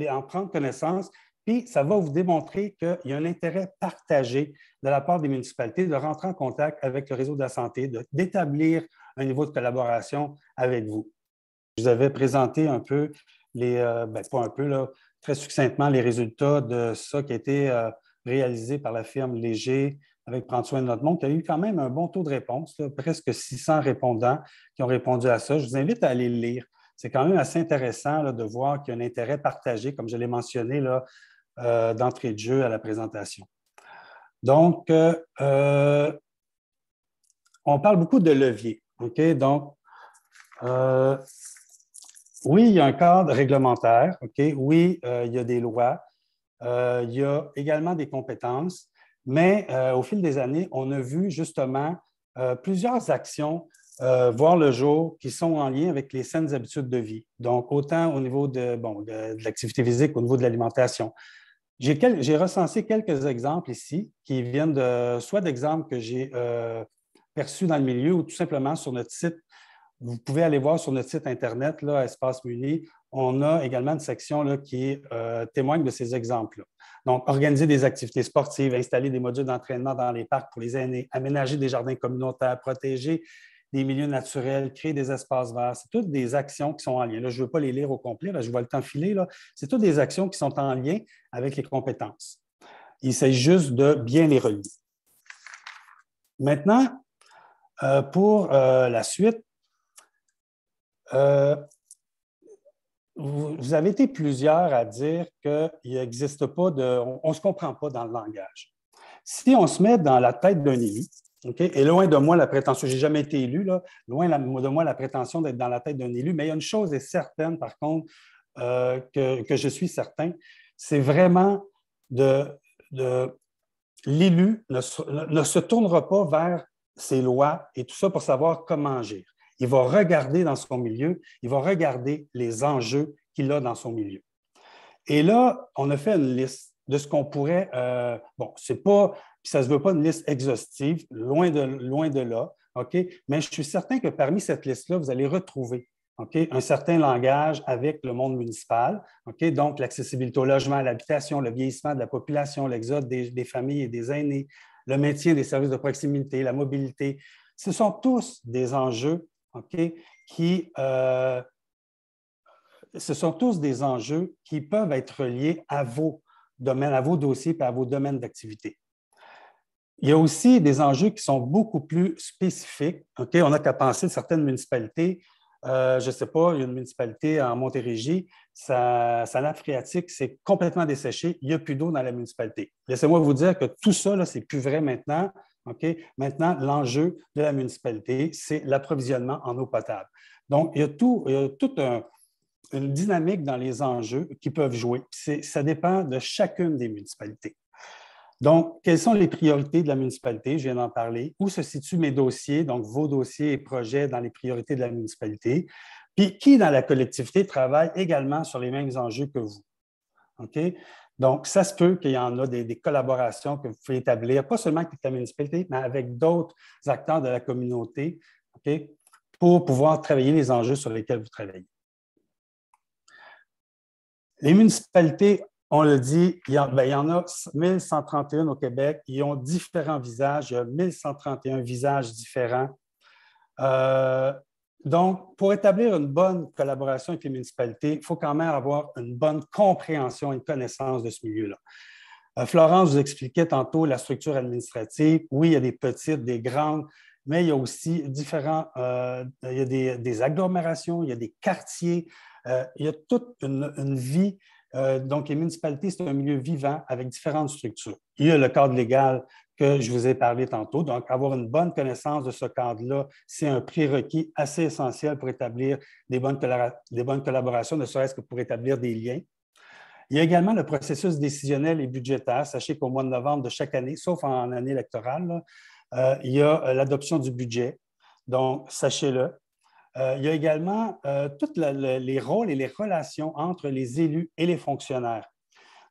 en prendre connaissance. Puis, ça va vous démontrer qu'il y a un intérêt partagé de la part des municipalités de rentrer en contact avec le réseau de la santé, d'établir un niveau de collaboration avec vous. Je vous avais présenté un peu, pas un peu, là, très succinctement, les résultats de ça qui a été réalisé par la firme Léger avec Prendre soin de notre monde, qui a eu quand même un bon taux de réponse, là, presque 600 répondants qui ont répondu à ça. Je vous invite à aller le lire. C'est quand même assez intéressant là, de voir qu'il y a un intérêt partagé, comme je l'ai mentionné là, d'entrée de jeu à la présentation. Donc, on parle beaucoup de levier. OK? Donc, oui, il y a un cadre réglementaire. OK? Oui, il y a des lois. Il y a également des compétences. Mais au fil des années, on a vu justement plusieurs actions voir le jour qui sont en lien avec les saines habitudes de vie. Donc, autant au niveau de l'activité physique, au niveau de l'alimentation. J'ai recensé quelques exemples ici qui viennent soit d'exemples que j'ai perçus dans le milieu ou tout simplement sur notre site. Vous pouvez aller voir sur notre site Internet, là, Espace Muni, on a également une section là, qui témoigne de ces exemples-là. Donc, organiser des activités sportives, installer des modules d'entraînement dans les parcs pour les aînés, aménager des jardins communautaires, protéger des milieux naturels, créer des espaces verts. C'est toutes des actions qui sont en lien. Là, je ne veux pas les lire au complet, là, je vois le temps filer. C'est toutes des actions qui sont en lien avec les compétences. Il s'agit juste de bien les relier. Maintenant, pour la suite, vous avez été plusieurs à dire qu'il n'existe pas on ne se comprend pas dans le langage. Si on se met dans la tête d'un élu, okay, et loin de moi la prétention, je n'ai jamais été élu, là, loin de moi la prétention d'être dans la tête d'un élu, mais il y a une chose est certaine, par contre, que je suis certain, c'est vraiment l'élu ne se tournera pas vers ses lois et tout ça pour savoir comment agir. Il va regarder dans son milieu, il va regarder les enjeux qu'il a dans son milieu. Et là, on a fait une liste de ce qu'on pourrait... c'est pas... Ça ne se veut pas une liste exhaustive, loin de là, OK? Mais je suis certain que parmi cette liste-là, vous allez retrouver okay, un certain langage avec le monde municipal, okay, donc l'accessibilité au logement, à l'habitation, le vieillissement de la population, l'exode des familles et des aînés, le maintien des services de proximité, la mobilité. Ce sont tous des enjeux, okay, ce sont tous des enjeux qui peuvent être reliés à vos domaines, à vos dossiers et à vos domaines d'activité. Il y a aussi des enjeux qui sont beaucoup plus spécifiques. Okay? On n'a qu'à penser certaines municipalités. Je ne sais pas, il y a une municipalité en Montérégie, sa nappe phréatique s'est complètement desséchée. Il n'y a plus d'eau dans la municipalité. Laissez-moi vous dire que tout ça, ce n'est plus vrai maintenant. Okay? Maintenant, l'enjeu de la municipalité, c'est l'approvisionnement en eau potable. Donc, il y a toute une dynamique dans les enjeux qui peuvent jouer. Ça dépend de chacune des municipalités. Donc, quelles sont les priorités de la municipalité? Je viens d'en parler. Où se situent mes dossiers, donc vos dossiers et projets dans les priorités de la municipalité? Puis, qui dans la collectivité travaille également sur les mêmes enjeux que vous? OK? Donc, ça se peut qu'il y en a des collaborations que vous pouvez établir, pas seulement avec la municipalité, mais avec d'autres acteurs de la communauté, OK? Pour pouvoir travailler les enjeux sur lesquels vous travaillez. Les municipalités, on le dit, il y en a 1131 au Québec. Ils ont différents visages. Il y a 1131 visages différents. Donc, pour établir une bonne collaboration avec les municipalités, il faut quand même avoir une bonne compréhension et une connaissance de ce milieu-là. Florence vous expliquait tantôt la structure administrative. Oui, il y a des petites, des grandes, mais il y a aussi il y a des agglomérations, il y a des quartiers, il y a toute une vie. Donc, les municipalités, c'est un milieu vivant avec différentes structures. Il y a le cadre légal que je vous ai parlé tantôt. Donc, avoir une bonne connaissance de ce cadre-là, c'est un prérequis assez essentiel pour établir des bonnes collaborations, ne serait-ce que pour établir des liens. Il y a également le processus décisionnel et budgétaire. Sachez qu'au mois de novembre de chaque année, sauf en année électorale, il y a l'adoption du budget. Donc, sachez-le. Il y a également tous les rôles et les relations entre les élus et les fonctionnaires.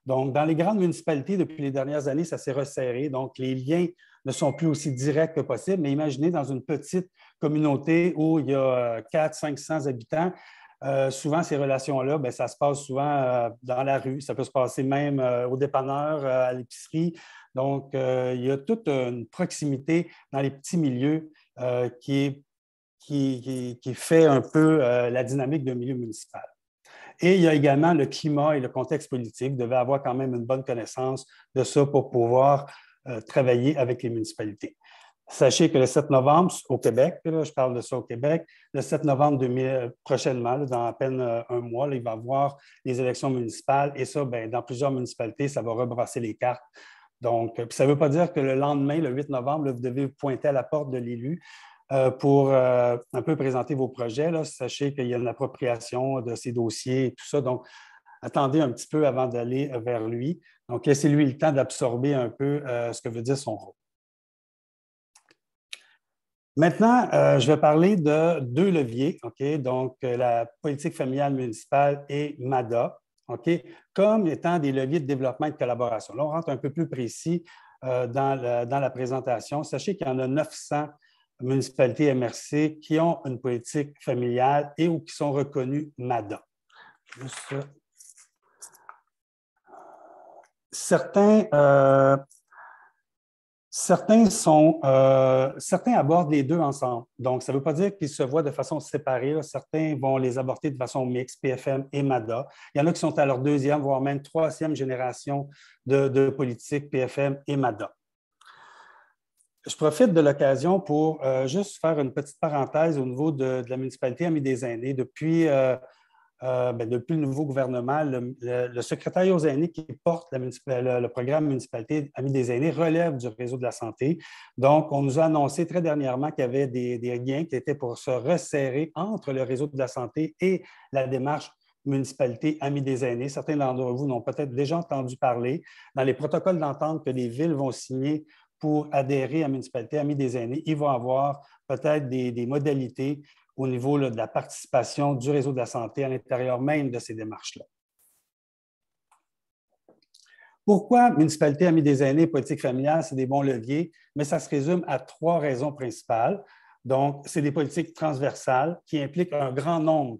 Donc, dans les grandes municipalités, depuis les dernières années, ça s'est resserré. Donc, les liens ne sont plus aussi directs que possible. Mais imaginez dans une petite communauté où il y a 400-500 habitants, souvent, ces relations-là, bien, ça se passe souvent dans la rue. Ça peut se passer même au dépanneur, à l'épicerie. Donc, il y a toute une proximité dans les petits milieux qui fait un peu la dynamique d'un milieu municipal. Et il y a également le climat et le contexte politique. Vous devez avoir quand même une bonne connaissance de ça pour pouvoir travailler avec les municipalités. Sachez que le 7 novembre au Québec, là, je parle de ça au Québec, le 7 novembre prochainement, là, dans à peine un mois, là, il va y avoir les élections municipales et ça, bien, dans plusieurs municipalités, ça va rebrasser les cartes. Donc, ça ne veut pas dire que le lendemain, le 8 novembre, là, vous devez vous pointer à la porte de l'élu pour un peu présenter vos projets. Là. Sachez qu'il y a une appropriation de ces dossiers et tout ça. Donc, attendez un petit peu avant d'aller vers lui. Donc, laissez-lui le temps d'absorber un peu ce que veut dire son rôle. Maintenant, je vais parler de deux leviers, okay? Donc la politique familiale municipale et MADA, okay? Comme étant des leviers de développement et de collaboration. Là, on rentre un peu plus précis dans la présentation. Sachez qu'il y en a 900 municipalités MRC qui ont une politique familiale et ou qui sont reconnues MADA. Juste certains abordent les deux ensemble. Donc, ça ne veut pas dire qu'ils se voient de façon séparée. Là. Certains vont les aborder de façon mixte, PFM et MADA. Il y en a qui sont à leur deuxième, voire même troisième génération de politique PFM et MADA. Je profite de l'occasion pour juste faire une petite parenthèse au niveau de la municipalité Amis des aînés. Depuis le nouveau gouvernement, le secrétariat aux aînés qui porte le programme Municipalité Amis des aînés relève du réseau de la santé. Donc, on nous a annoncé très dernièrement qu'il y avait des liens qui étaient pour se resserrer entre le réseau de la santé et la démarche Municipalité Amis des aînés. Certains d'entre vous n'ont peut-être déjà entendu parler. Dans les protocoles d'entente que les villes vont signer pour adhérer à Municipalité Amis des aînés, il va y avoir peut-être des modalités au niveau là, de la participation du réseau de la santé à l'intérieur même de ces démarches-là. Pourquoi Municipalité Amis des aînés et politique familiale, c'est des bons leviers? Mais ça se résume à trois raisons principales. Donc, c'est des politiques transversales qui impliquent un grand nombre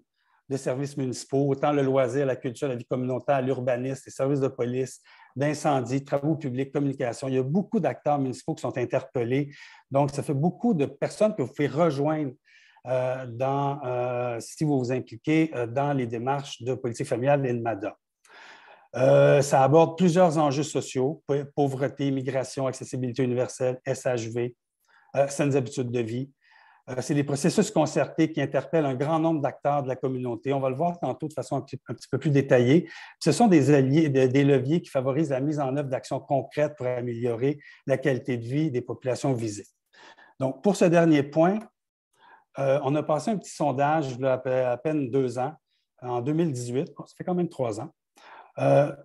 de services municipaux, autant le loisir, la culture, la vie communautaire, l'urbanisme, les services de police, d'incendie, travaux publics, communication. Il y a beaucoup d'acteurs municipaux qui sont interpellés. Donc, ça fait beaucoup de personnes que vous pouvez rejoindre si vous vous impliquez dans les démarches de politique familiale et de MADA. Ça aborde plusieurs enjeux sociaux, pauvreté, immigration, accessibilité universelle, SHV, saines habitudes de vie. C'est des processus concertés qui interpellent un grand nombre d'acteurs de la communauté. On va le voir tantôt de façon un petit peu plus détaillée. Ce sont des leviers qui favorisent la mise en œuvre d'actions concrètes pour améliorer la qualité de vie des populations visées. Donc, pour ce dernier point, on a passé un petit sondage il y a à peine 2 ans, en 2018, ça fait quand même 3 ans,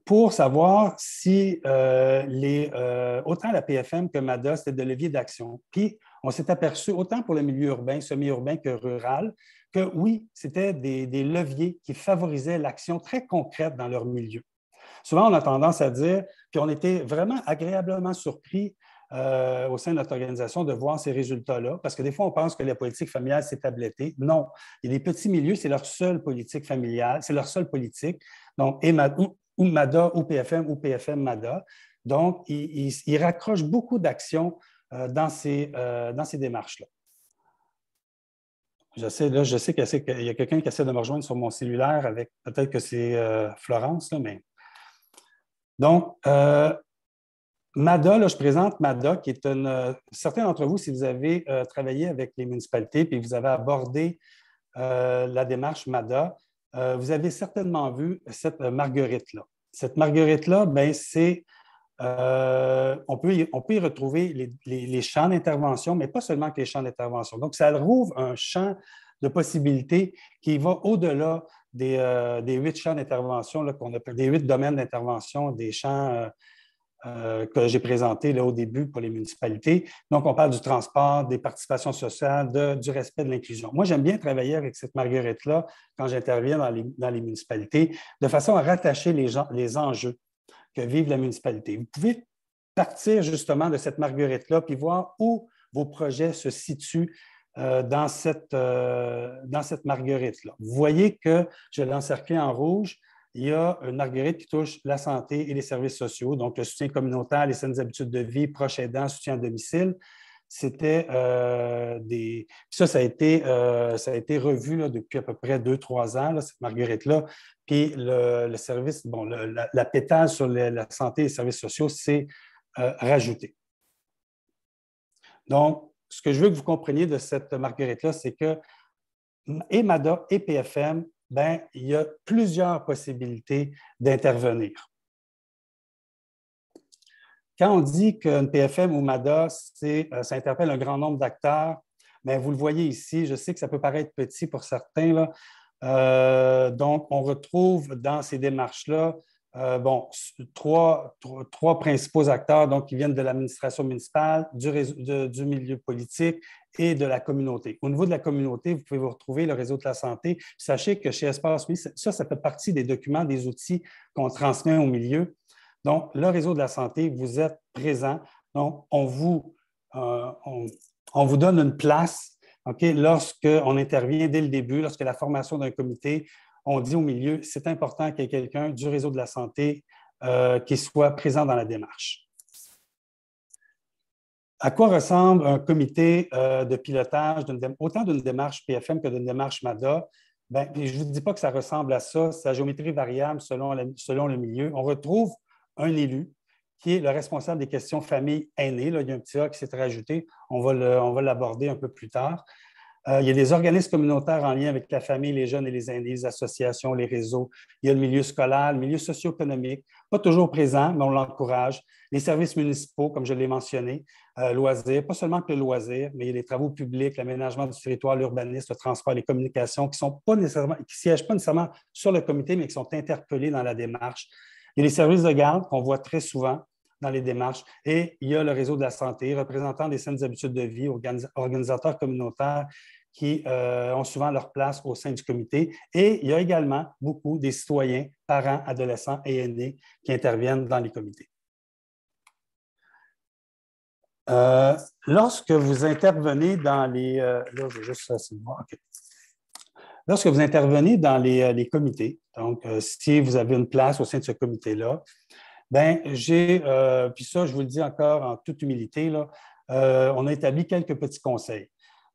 pour savoir si autant la PFM que MADA, c'était de leviers d'action. Puis, on s'est aperçu, autant pour le milieu urbain, semi-urbain que rural, que oui, c'était des leviers qui favorisaient l'action très concrète dans leur milieu. Souvent, on a tendance à dire, puis on était vraiment agréablement surpris au sein de notre organisation de voir ces résultats-là, parce que des fois, on pense que la politique familiale s'est tablettée. Non, il y a des petits milieux, c'est leur seule politique familiale, c'est leur seule politique. Donc, ou MADA, ou PFM-MADA. Donc, ils raccrochent beaucoup d'actions dans ces démarches-là. Je sais qu'il y a quelqu'un qui essaie de me rejoindre sur mon cellulaire avec, peut-être que c'est Florence, là, mais... Donc, MADA, là, je présente MADA, qui est certains d'entre vous, si vous avez travaillé avec les municipalités puis vous avez abordé la démarche MADA, vous avez certainement vu cette marguerite-là. Cette marguerite-là, bien, c'est... on peut y retrouver les champs d'intervention, mais pas seulement que les champs d'intervention. Donc, ça rouvre un champ de possibilités qui va au-delà des 8 champs d'intervention qu'on appelle des 8 domaines d'intervention, des champs que j'ai présentés là, au début pour les municipalités. Donc, on parle du transport, des participations sociales, du respect de l'inclusion. Moi, j'aime bien travailler avec cette marguerite-là quand j'interviens dans les municipalités, de façon à rattacher les enjeux que vivent la municipalité. Vous pouvez partir justement de cette marguerite-là puis voir où vos projets se situent dans cette marguerite-là. Vous voyez que je l'ai encerclé en rouge. Il y a une marguerite qui touche la santé et les services sociaux, donc le soutien communautaire, les saines habitudes de vie, proches aidants, soutien à domicile. C'était Ça a été revu là, depuis à peu près 2-3 ans, là, cette marguerite-là. Puis le service, la pétale sur la santé et les services sociaux, c'est rajouté. Donc, ce que je veux que vous compreniez de cette marguerite-là, c'est que et MADA et PFM, bien, il y a plusieurs possibilités d'intervenir. Quand on dit qu'une PFM ou MADA, ça interpelle un grand nombre d'acteurs, bien, vous le voyez ici, je sais que ça peut paraître petit pour certains, là. Donc, on retrouve dans ces démarches-là trois principaux acteurs donc, qui viennent de l'administration municipale, du milieu politique et de la communauté. Au niveau de la communauté, vous pouvez vous retrouver le réseau de la santé. Sachez que chez Espace Oui, ça fait partie des documents, des outils qu'on transmet au milieu. Donc, le réseau de la santé, vous êtes présent. Donc, on vous donne une place lorsqu'on intervient dès le début, lorsque la formation d'un comité, on dit au milieu, c'est important qu'il y ait quelqu'un du réseau de la santé qui soit présent dans la démarche. À quoi ressemble un comité de pilotage, autant d'une démarche PFM que d'une démarche MADA? Bien, je ne vous dis pas que ça ressemble à ça, c'est la géométrie variable selon le milieu. On retrouve un élu qui est le responsable des questions famille aînée. Là, il y a un petit A qui s'est rajouté, on va l'aborder un peu plus tard. Il y a des organismes communautaires en lien avec la famille, les jeunes et les aînés, les associations, les réseaux. Il y a le milieu scolaire, le milieu socio-économique, pas toujours présent, mais on l'encourage. Les services municipaux, comme je l'ai mentionné, loisirs, pas seulement que le loisir, mais il y a les travaux publics, l'aménagement du territoire, l'urbanisme, le transport, les communications qui ne siègent pas nécessairement sur le comité, mais qui sont interpellés dans la démarche. Il y a les services de garde qu'on voit très souvent dans les démarches. Et il y a le réseau de la santé, représentant des saines habitudes de vie, organisateurs communautaires qui ont souvent leur place au sein du comité. Et il y a également beaucoup des citoyens, parents, adolescents et aînés qui interviennent dans les comités. Lorsque vous intervenez dans les... là, je vais juste essayer de voir. OK. Lorsque vous intervenez dans les comités, donc si vous avez une place au sein de ce comité-là, bien, puis ça, je vous le dis encore en toute humilité, là, on a établi quelques petits conseils.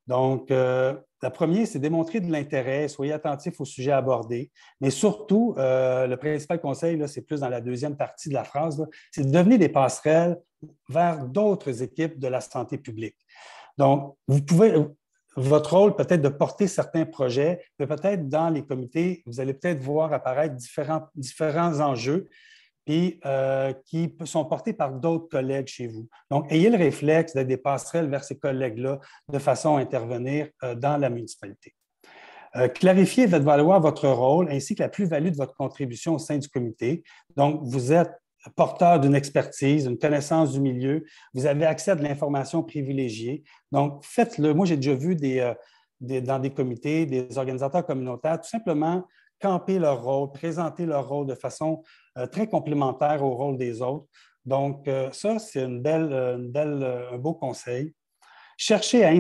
Donc, la première, c'est démontrer de l'intérêt, soyez attentifs au sujet abordé, mais surtout, le principal conseil, c'est plus dans la deuxième partie de la phrase, c'est de devenir des passerelles vers d'autres équipes de la santé publique. Donc, votre rôle peut-être de porter certains projets, mais peut-être dans les comités, vous allez peut-être voir apparaître différents enjeux puis qui sont portés par d'autres collègues chez vous. Donc, ayez le réflexe d'être des passerelles vers ces collègues-là de façon à intervenir dans la municipalité. Clarifiez et faites valoir votre rôle ainsi que la plus-value de votre contribution au sein du comité. Donc, vous êtes porteur d'une expertise, d'une connaissance du milieu, vous avez accès à de l'information privilégiée. Donc, faites-le. Moi, j'ai déjà vu dans des comités, des organisateurs communautaires, tout simplement camper leur rôle, présenter leur rôle de façon très complémentaire au rôle des autres. Donc, ça, c'est un beau conseil. Cherchez à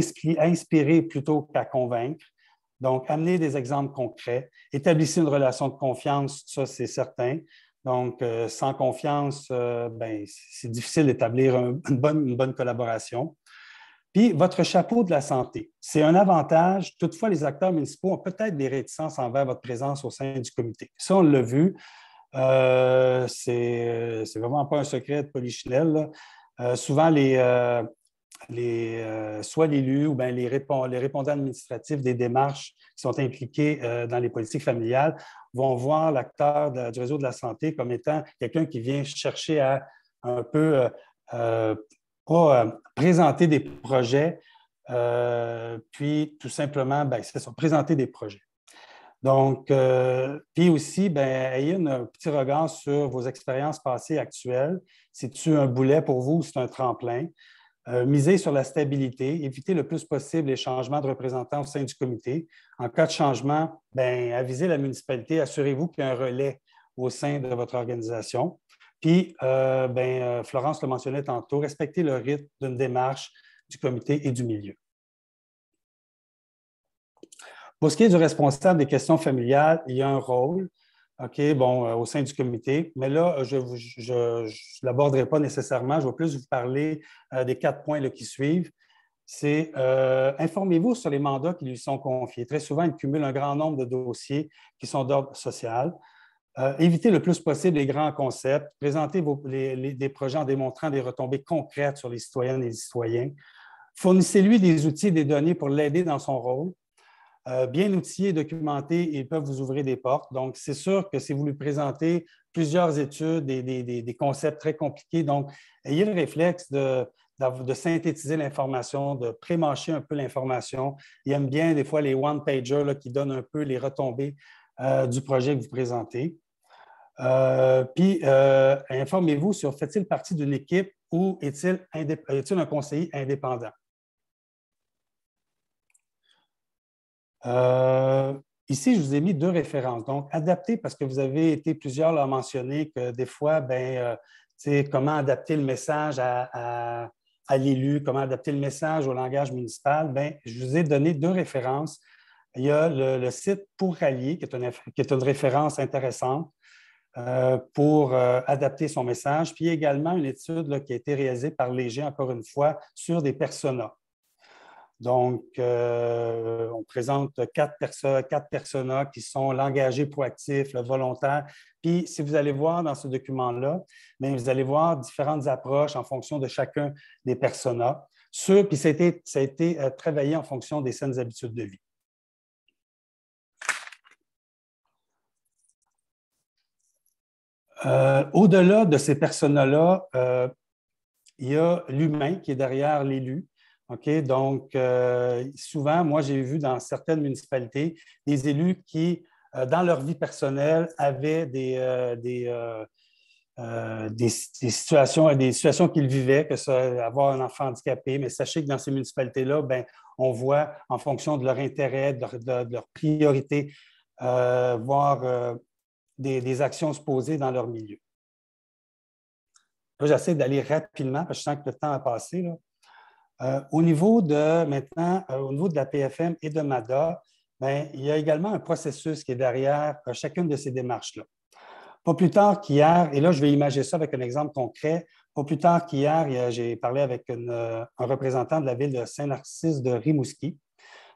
inspirer plutôt qu'à convaincre. Donc, amenez des exemples concrets. Établissez une relation de confiance, ça, c'est certain. Donc, sans confiance, c'est difficile d'établir une bonne collaboration. Puis, votre chapeau de la santé, c'est un avantage. Toutefois, les acteurs municipaux ont peut-être des réticences envers votre présence au sein du comité. Ça, on l'a vu. C'est vraiment pas un secret de polichinelle. Souvent, soit l'élu ou bien les répondants administratifs des démarches qui sont impliqués dans les politiques familiales vont voir l'acteur du réseau de la santé comme étant quelqu'un qui vient chercher à un peu présenter des projets, puis tout simplement, c'est ça, présenter des projets. Donc, puis aussi, ayez un petit regard sur vos expériences passées et actuelles. C'est-tu un boulet pour vous ou c'est un tremplin? Misez sur la stabilité, évitez le plus possible les changements de représentants au sein du comité. En cas de changement, avisez la municipalité, assurez-vous qu'il y a un relais au sein de votre organisation. Puis, Florence le mentionnait tantôt, respectez le rythme d'une démarche du comité et du milieu. Pour ce qui est du responsable des questions familiales, il y a un rôle au sein du comité, mais là, je ne l'aborderai pas nécessairement. Je vais plus vous parler des 4 points qui suivent. C'est informez-vous sur les mandats qui lui sont confiés. Très souvent, il cumule un grand nombre de dossiers qui sont d'ordre social. Évitez le plus possible les grands concepts. Présentez des projets en démontrant des retombées concrètes sur les citoyennes et les citoyens. Fournissez-lui des outils et des données pour l'aider dans son rôle. Bien outillés et documentés, ils peuvent vous ouvrir des portes. Donc, c'est sûr que si vous lui présentez plusieurs études, des concepts très compliqués, donc, ayez le réflexe de synthétiser l'information, de pré-mâcher un peu l'information. Il aime bien, des fois, les one-pagers qui donnent un peu les retombées du projet que vous présentez. Puis, informez-vous sur fait-il partie d'une équipe ou est-il un conseiller indépendant? Ici, je vous ai mis 2 références. Donc, adapter, parce que vous avez été plusieurs à mentionner que des fois, comment adapter le message à l'élu, comment adapter le message au langage municipal. Je vous ai donné 2 références. Il y a le site Pour Rallier, qui est une référence intéressante pour adapter son message. Puis également une étude qui a été réalisée par Léger, encore une fois, sur des personas. Donc, on présente 4 personas qui sont l'engagé proactif, le volontaire. Puis, si vous allez voir dans ce document-là, vous allez voir différentes approches en fonction de chacun des personas. Puis, ça a été travaillé en fonction des saines habitudes de vie. Au-delà de ces personas-là, il y a l'humain qui est derrière l'élu. Donc, souvent, moi, j'ai vu dans certaines municipalités des élus qui, dans leur vie personnelle, avaient des situations qu'ils vivaient, que ça, avoir un enfant handicapé. Mais sachez que dans ces municipalités-là, on voit en fonction de leur intérêt, de leur priorité, voir des actions se poser dans leur milieu. Là, j'essaie d'aller rapidement parce que je sens que le temps a passé, là. Au niveau de maintenant, au niveau de la PFM et de MADA, bien, il y a également un processus qui est derrière chacune de ces démarches-là. Pas plus tard qu'hier, et là, je vais imager ça avec un exemple concret. Pas plus tard qu'hier, j'ai parlé avec un représentant de la ville de Saint-Narcisse de Rimouski.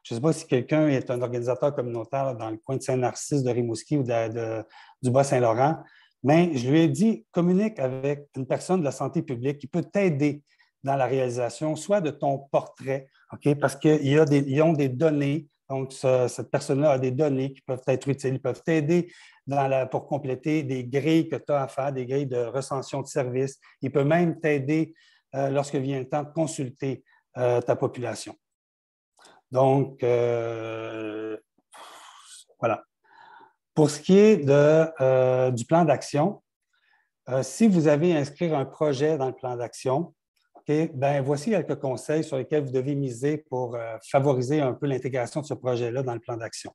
Je ne sais pas si quelqu'un est un organisateur communautaire dans le coin de Saint-Narcisse de Rimouski ou du Bas-Saint-Laurent, mais je lui ai dit, communique avec une personne de la santé publique qui peut t'aider dans la réalisation, soit de ton portrait, OK, parce qu'ils ont des données, donc cette personne-là a des données qui peuvent être utiles, ils peuvent t'aider pour compléter des grilles que tu as à faire, des grilles de recension de services. Il peut même t'aider lorsque vient le temps de consulter ta population. Donc, voilà. Pour ce qui est du plan d'action, si vous avez inscrit un projet dans le plan d'action, okay, ben, voici quelques conseils sur lesquels vous devez miser pour favoriser un peu l'intégration de ce projet-là dans le plan d'action.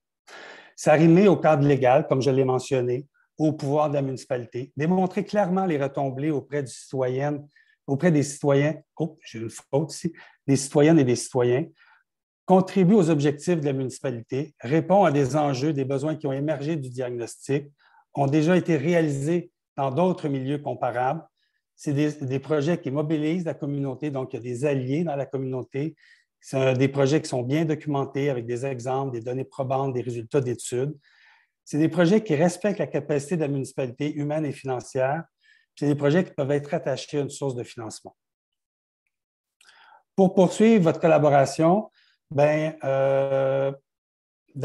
S'arrimer au cadre légal, comme je l'ai mentionné, au pouvoir de la municipalité, démontrer clairement les retombées auprès des citoyens, j'ai une faute ici, des citoyennes et des citoyens, contribue aux objectifs de la municipalité, répond à des enjeux, des besoins qui ont émergé du diagnostic, ont déjà été réalisés dans d'autres milieux comparables. C'est des projets qui mobilisent la communauté, donc il y a des alliés dans la communauté. C'est des projets qui sont bien documentés avec des exemples, des données probantes, des résultats d'études. C'est des projets qui respectent la capacité de la municipalité humaine et financière. C'est des projets qui peuvent être attachés à une source de financement. Pour poursuivre votre collaboration, bien, dans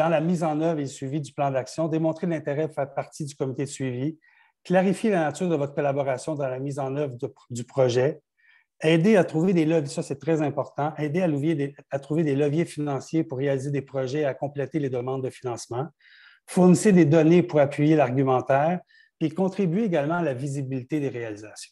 la mise en œuvre et le suivi du plan d'action, démontrer l'intérêt de faire partie du comité de suivi, clarifier la nature de votre collaboration dans la mise en œuvre du projet, aider à trouver des leviers, ça c'est très important, aider à trouver des leviers financiers pour réaliser des projets et à compléter les demandes de financement, fournissez des données pour appuyer l'argumentaire, puis contribuer également à la visibilité des réalisations.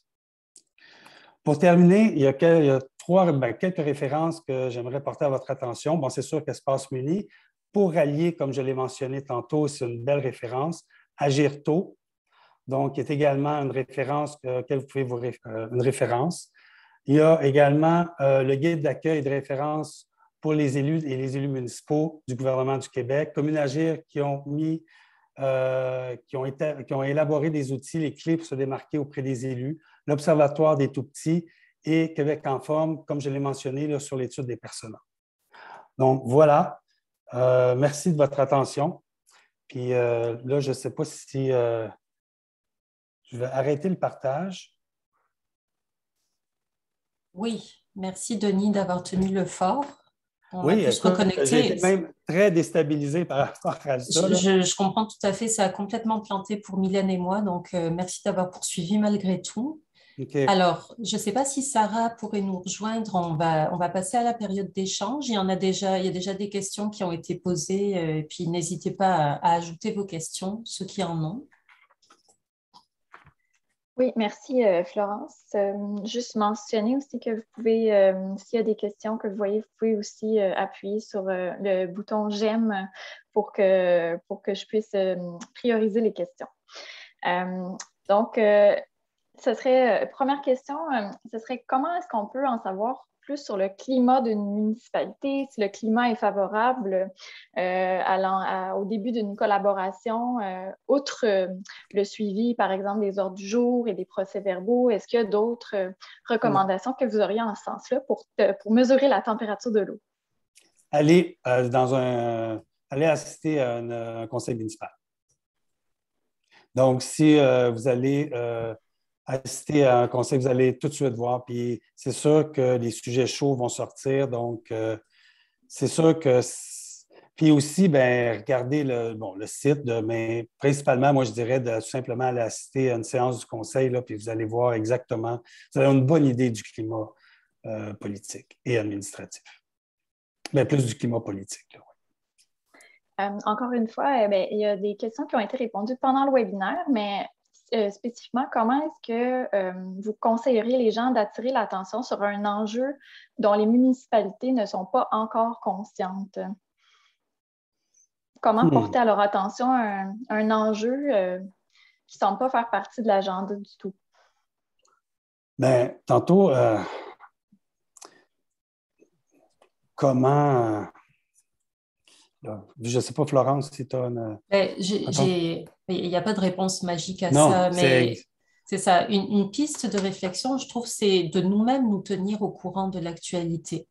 Pour terminer, il y a quelques références que j'aimerais porter à votre attention. Bon, c'est sûr qu'Espace Muni, pour rallier, comme je l'ai mentionné tantôt, c'est une belle référence. Agir tôt, donc, qui est également une référence auquel vous pouvez une référence. Il y a également le guide d'accueil et de référence pour les élus et les élus municipaux du gouvernement du Québec, Commune Agir, qui ont élaboré des outils, les clés pour se démarquer auprès des élus, l'Observatoire des tout-petits et Québec en forme, comme je l'ai mentionné, là, sur l'étude des personas. Donc, voilà. Merci de votre attention. Puis là, je ne sais pas si je vais arrêter le partage. Oui, merci Denis d'avoir tenu le fort. On oui, va se reconnecter. J'ai été même très déstabilisé par rapport à ça. Je comprends tout à fait, ça a complètement planté pour Mylène et moi, donc merci d'avoir poursuivi malgré tout. Okay. Alors, je ne sais pas si Sarah pourrait nous rejoindre, on va passer à la période d'échange. Il y a déjà des questions qui ont été posées, et puis n'hésitez pas à ajouter vos questions, ceux qui en ont. Oui, merci Florence. Juste mentionner aussi que vous pouvez, s'il y a des questions que vous voyez, vous pouvez aussi appuyer sur le bouton j'aime pour que je puisse prioriser les questions. Donc, première question, ce serait comment est-ce qu'on peut en savoir plus sur le climat d'une municipalité, si le climat est favorable au début d'une collaboration, outre le suivi, par exemple, des ordres du jour et des procès-verbaux, est-ce qu'il y a d'autres recommandations que vous auriez en ce sens-là pour mesurer la température de l'eau? Allez assister à un conseil municipal. Donc, si vous allez assister à un conseil, vous allez tout de suite voir. Puis c'est sûr que les sujets chauds vont sortir. Donc, c'est sûr que... Puis aussi, bien, regardez le site, mais principalement, moi, je dirais de tout simplement aller assister à une séance du conseil, là, puis vous allez voir exactement, vous avez une bonne idée du climat politique et administratif. Bien, plus du climat politique, là. Encore une fois, il y a des questions qui ont été répondues pendant le webinaire, mais spécifiquement, comment est-ce que vous conseilleriez les gens d'attirer l'attention sur un enjeu dont les municipalités ne sont pas encore conscientes? Comment porter à leur attention un enjeu qui ne semble pas faire partie de l'agenda du tout? Bien, tantôt, comment... je ne sais pas, Florence, si tu as une... Il n'y a pas de réponse magique à Non, ça, mais c'est ça. Une piste de réflexion, je trouve, c'est de nous-mêmes nous tenir au courant de l'actualité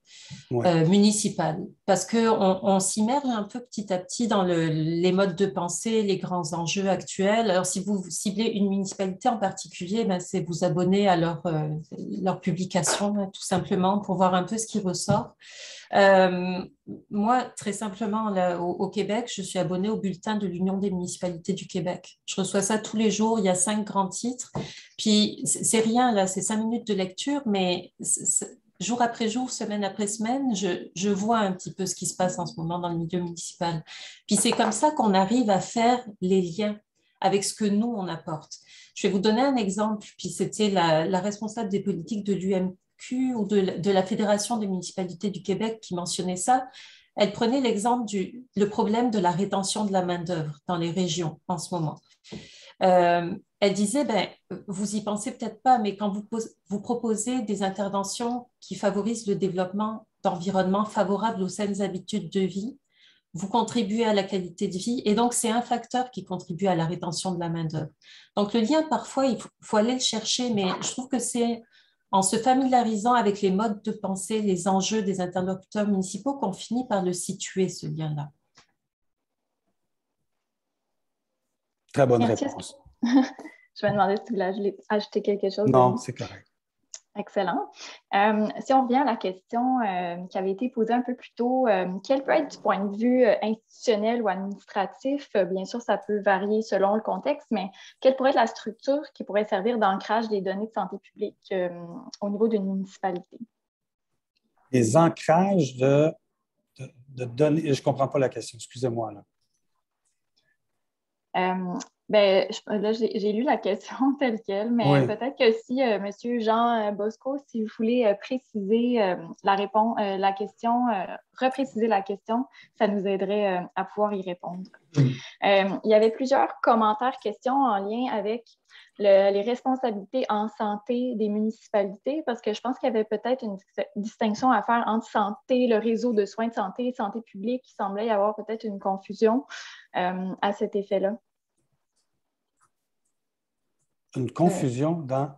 municipale, parce qu'on s'immerge un peu petit à petit dans les modes de pensée, les grands enjeux actuels. Alors, si vous ciblez une municipalité en particulier, ben, c'est vous abonner à leur publication, tout simplement, pour voir un peu ce qui ressort. Euh, Moi, très simplement, là, au Québec, je suis abonnée au bulletin de l'Union des municipalités du Québec. Je reçois ça tous les jours, il y a 5 grands titres. Puis, c'est rien, là, c'est 5 minutes de lecture, mais jour après jour, semaine après semaine, je vois un petit peu ce qui se passe en ce moment dans le milieu municipal. Puis, c'est comme ça qu'on arrive à faire les liens avec ce que nous, on apporte. Je vais vous donner un exemple, puis c'était la responsable des politiques de l'UMQ ou de la Fédération des municipalités du Québec qui mentionnait ça. Elle prenait l'exemple le problème de la rétention de la main-d'œuvre dans les régions en ce moment. Elle disait, ben, vous y pensez peut-être pas, mais quand vous proposez des interventions qui favorisent le développement d'environnements favorables aux saines habitudes de vie, vous contribuez à la qualité de vie et donc c'est un facteur qui contribue à la rétention de la main-d'œuvre. Donc le lien, parfois, il faut aller le chercher, mais je trouve que c'est en se familiarisant avec les modes de pensée, les enjeux des interlocuteurs municipaux qu'on finit par le situer, ce lien-là. Très bonne Merci. réponse. Je me demandais si tu voulais ajouter quelque chose. Non, c'est correct. Excellent. Si on revient à la question qui avait été posée un peu plus tôt, quel peut être du point de vue institutionnel ou administratif, bien sûr, ça peut varier selon le contexte, mais quelle pourrait être la structure qui pourrait servir d'ancrage des données de santé publique au niveau d'une municipalité? Les ancrages de données, je ne comprends pas la question, excusez-moi. Là, j'ai lu la question telle quelle, mais peut-être que si, M. Jean Bosco, si vous voulez préciser la question, repréciser la question, ça nous aiderait à pouvoir y répondre. Il y avait plusieurs commentaires, questions en lien avec les responsabilités en santé des municipalités, parce que je pense qu'il y avait peut-être une distinction à faire entre santé, le réseau de soins de santé et santé publique. Il semblait y avoir peut-être une confusion à cet effet-là. Une confusion dans...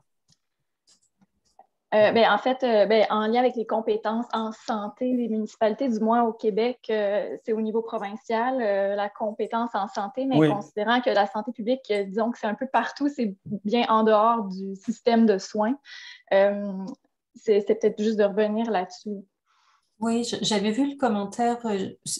En fait, en lien avec les compétences en santé des municipalités, du moins au Québec, c'est au niveau provincial, la compétence en santé, mais considérant que la santé publique, disons que c'est un peu partout, c'est bien en dehors du système de soins. C'est peut-être juste de revenir là-dessus. Oui, j'avais vu le commentaire.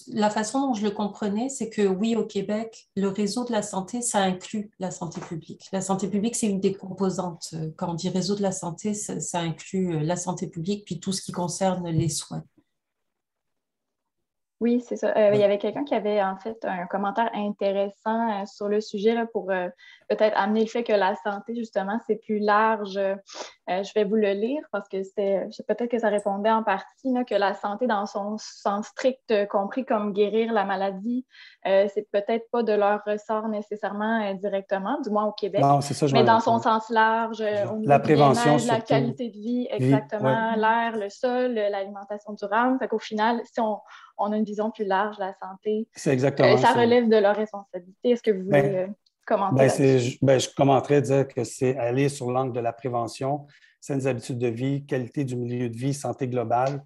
La façon dont je le comprenais, c'est que oui, au Québec, le réseau de la santé, ça inclut la santé publique. La santé publique, c'est une des composantes. Quand on dit réseau de la santé, ça inclut la santé publique, puis tout ce qui concerne les soins. Oui, c'est ça. Il y avait quelqu'un qui avait en fait un commentaire intéressant sur le sujet là, pour peut-être amener le fait que la santé, justement, c'est plus large. Je vais vous le lire parce que peut-être que ça répondait en partie là, que la santé, dans son sens strict, compris comme guérir la maladie, c'est peut-être pas de leur ressort nécessairement directement, du moins au Québec. Non, c'est ça, mais dans son sens large, au niveau la du prévention, bien-être, la qualité de vie, exactement, l'air, le sol, l'alimentation durable. Fait qu'au final, si on a une vision plus large de la santé. C'est exactement ça. Relève de leur responsabilité. Est-ce que vous voulez commenter là-dessus? Je commenterais dire que c'est aller sur l'angle de la prévention, saines habitudes de vie, qualité du milieu de vie, santé globale.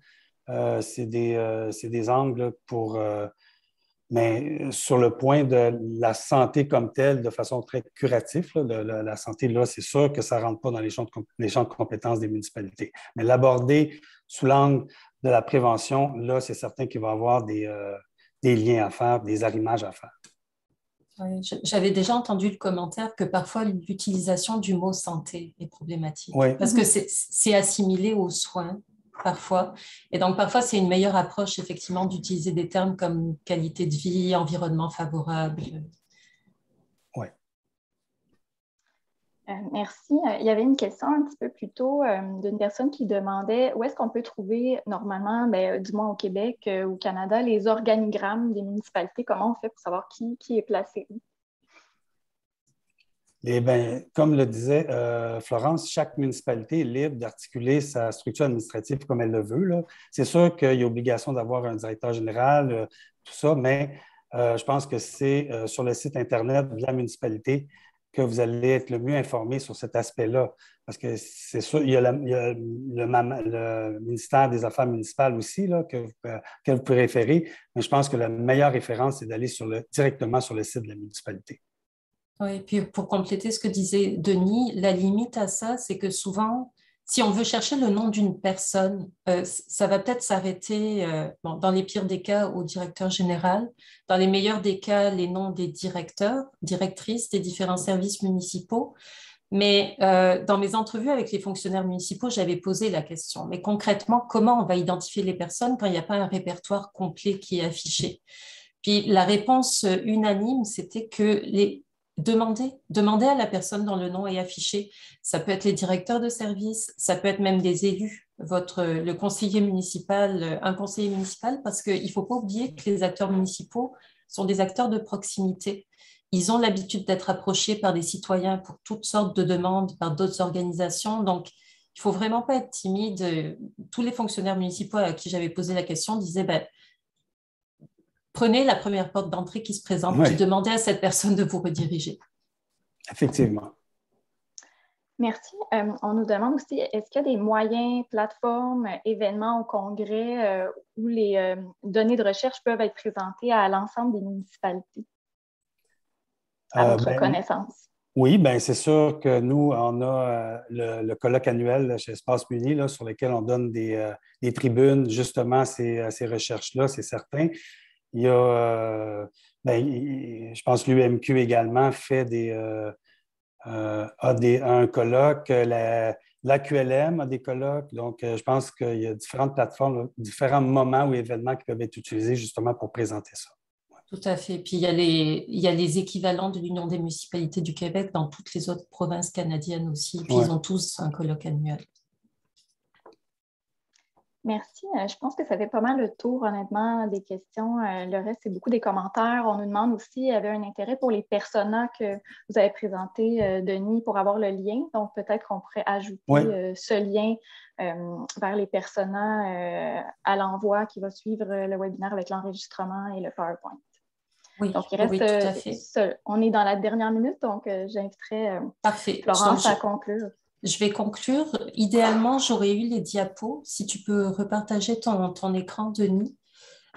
C'est des angles pour... mais sur le point de la santé comme telle, de façon très curative, là, la santé, là, c'est sûr que ça ne rentre pas dans les champs de compétences des municipalités. Mais l'aborder sous l'angle de la prévention, là, c'est certain qu'il va y avoir des liens à faire, des arrimages à faire. Oui, j'avais déjà entendu le commentaire que parfois l'utilisation du mot santé est problématique parce que c'est assimilé aux soins parfois. Et donc parfois c'est une meilleure approche effectivement d'utiliser des termes comme qualité de vie, environnement favorable. Oui. Merci. Il y avait une question un petit peu plus tôt d'une personne qui demandait où est-ce qu'on peut trouver normalement, du moins au Québec ou au Canada, les organigrammes des municipalités. Comment on fait pour savoir qui est placé où? Comme le disait Florence, chaque municipalité est libre d'articuler sa structure administrative comme elle le veut, là. C'est sûr qu'il y a obligation d'avoir un directeur général, tout ça, mais je pense que c'est sur le site Internet de la municipalité que vous allez être le mieux informé sur cet aspect-là. Parce que c'est sûr, il y a, le ministère des Affaires municipales aussi, là, que vous pouvez référer, mais je pense que la meilleure référence, c'est d'aller directement sur le site de la municipalité. Oui, et puis pour compléter ce que disait Denis, la limite à ça, c'est que souvent, si on veut chercher le nom d'une personne, ça va peut-être s'arrêter, dans les pires des cas, au directeur général. Dans les meilleurs des cas, les noms des directeurs, directrices des différents services municipaux. Mais dans mes entrevues avec les fonctionnaires municipaux, j'avais posé la question. Mais concrètement, comment on va identifier les personnes quand il n'y a pas un répertoire complet qui est affiché? Puis la réponse unanime, c'était que demander à la personne dont le nom est affiché. Ça peut être les directeurs de service, ça peut être même des élus, le conseiller municipal, un conseiller municipal, parce qu'il ne faut pas oublier que les acteurs municipaux sont des acteurs de proximité. Ils ont l'habitude d'être approchés par des citoyens pour toutes sortes de demandes, par d'autres organisations. Donc, il ne faut vraiment pas être timide. Tous les fonctionnaires municipaux à qui j'avais posé la question disaient, prenez la première porte d'entrée qui se présente, Oui. puis demandez à cette personne de vous rediriger. Effectivement. Merci. On nous demande aussi, est-ce qu'il y a des moyens, plateformes, événements au congrès où les données de recherche peuvent être présentées à l'ensemble des municipalités, à votre connaissance? Oui, c'est sûr que nous, on a le colloque annuel chez Espace Muni, là, sur lequel on donne des tribunes justement à ces recherches-là, c'est certain. Il y a, je pense que l'UMQ également fait un colloque. L'AQLM a des colloques. Donc, je pense qu'il y a différentes plateformes, différents moments ou événements qui peuvent être utilisés justement pour présenter ça. Tout à fait. Puis, il y a les équivalents de l'Union des municipalités du Québec dans toutes les autres provinces canadiennes aussi. Puis, ils ont tous un colloque annuel. Merci. Je pense que ça fait pas mal le tour, honnêtement, des questions. Le reste, c'est beaucoup des commentaires. On nous demande aussi s'il y avait un intérêt pour les personas que vous avez présentés, Denis, pour avoir le lien. Donc, peut-être qu'on pourrait ajouter ce lien vers les personas à l'envoi qui va suivre le webinaire avec l'enregistrement et le PowerPoint. Oui, donc, il reste, tout à fait. On est dans la dernière minute, donc j'inviterai Florence à conclure. Je vais conclure. Idéalement, j'aurais eu les diapos. Si tu peux repartager ton écran, Denis.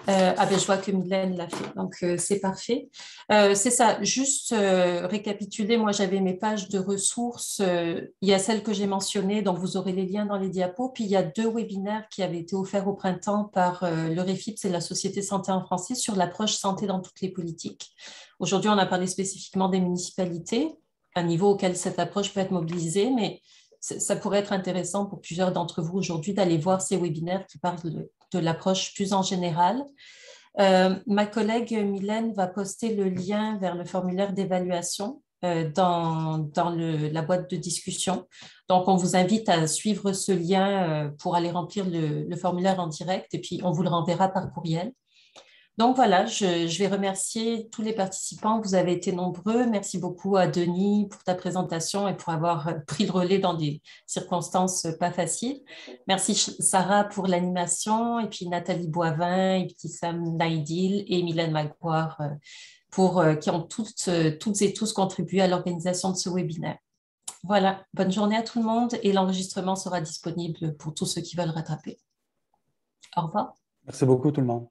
Je vois que Mylène l'a fait, donc c'est parfait. C'est ça, juste récapituler, moi j'avais mes pages de ressources, il y a celles que j'ai mentionnées, donc vous aurez les liens dans les diapos, puis il y a 2 webinaires qui avaient été offerts au printemps par le REFIPS et la Société Santé en français sur l'approche santé dans toutes les politiques. Aujourd'hui, on a parlé spécifiquement des municipalités, un niveau auquel cette approche peut être mobilisée, mais ça pourrait être intéressant pour plusieurs d'entre vous aujourd'hui d'aller voir ces webinaires qui parlent de l'approche plus en général. Ma collègue Mylène va poster le lien vers le formulaire d'évaluation dans la boîte de discussion. Donc, on vous invite à suivre ce lien pour aller remplir le formulaire en direct et puis on vous le renverra par courriel. Donc voilà, je vais remercier tous les participants. Vous avez été nombreux. Merci beaucoup à Denis pour ta présentation et pour avoir pris le relais dans des circonstances pas faciles. Merci Sarah pour l'animation et puis Nathalie Boivin, Ibtissam Naïdil et Mylène Magloire qui ont toutes et tous contribué à l'organisation de ce webinaire. Voilà, bonne journée à tout le monde et l'enregistrement sera disponible pour tous ceux qui veulent rattraper. Au revoir. Merci beaucoup tout le monde.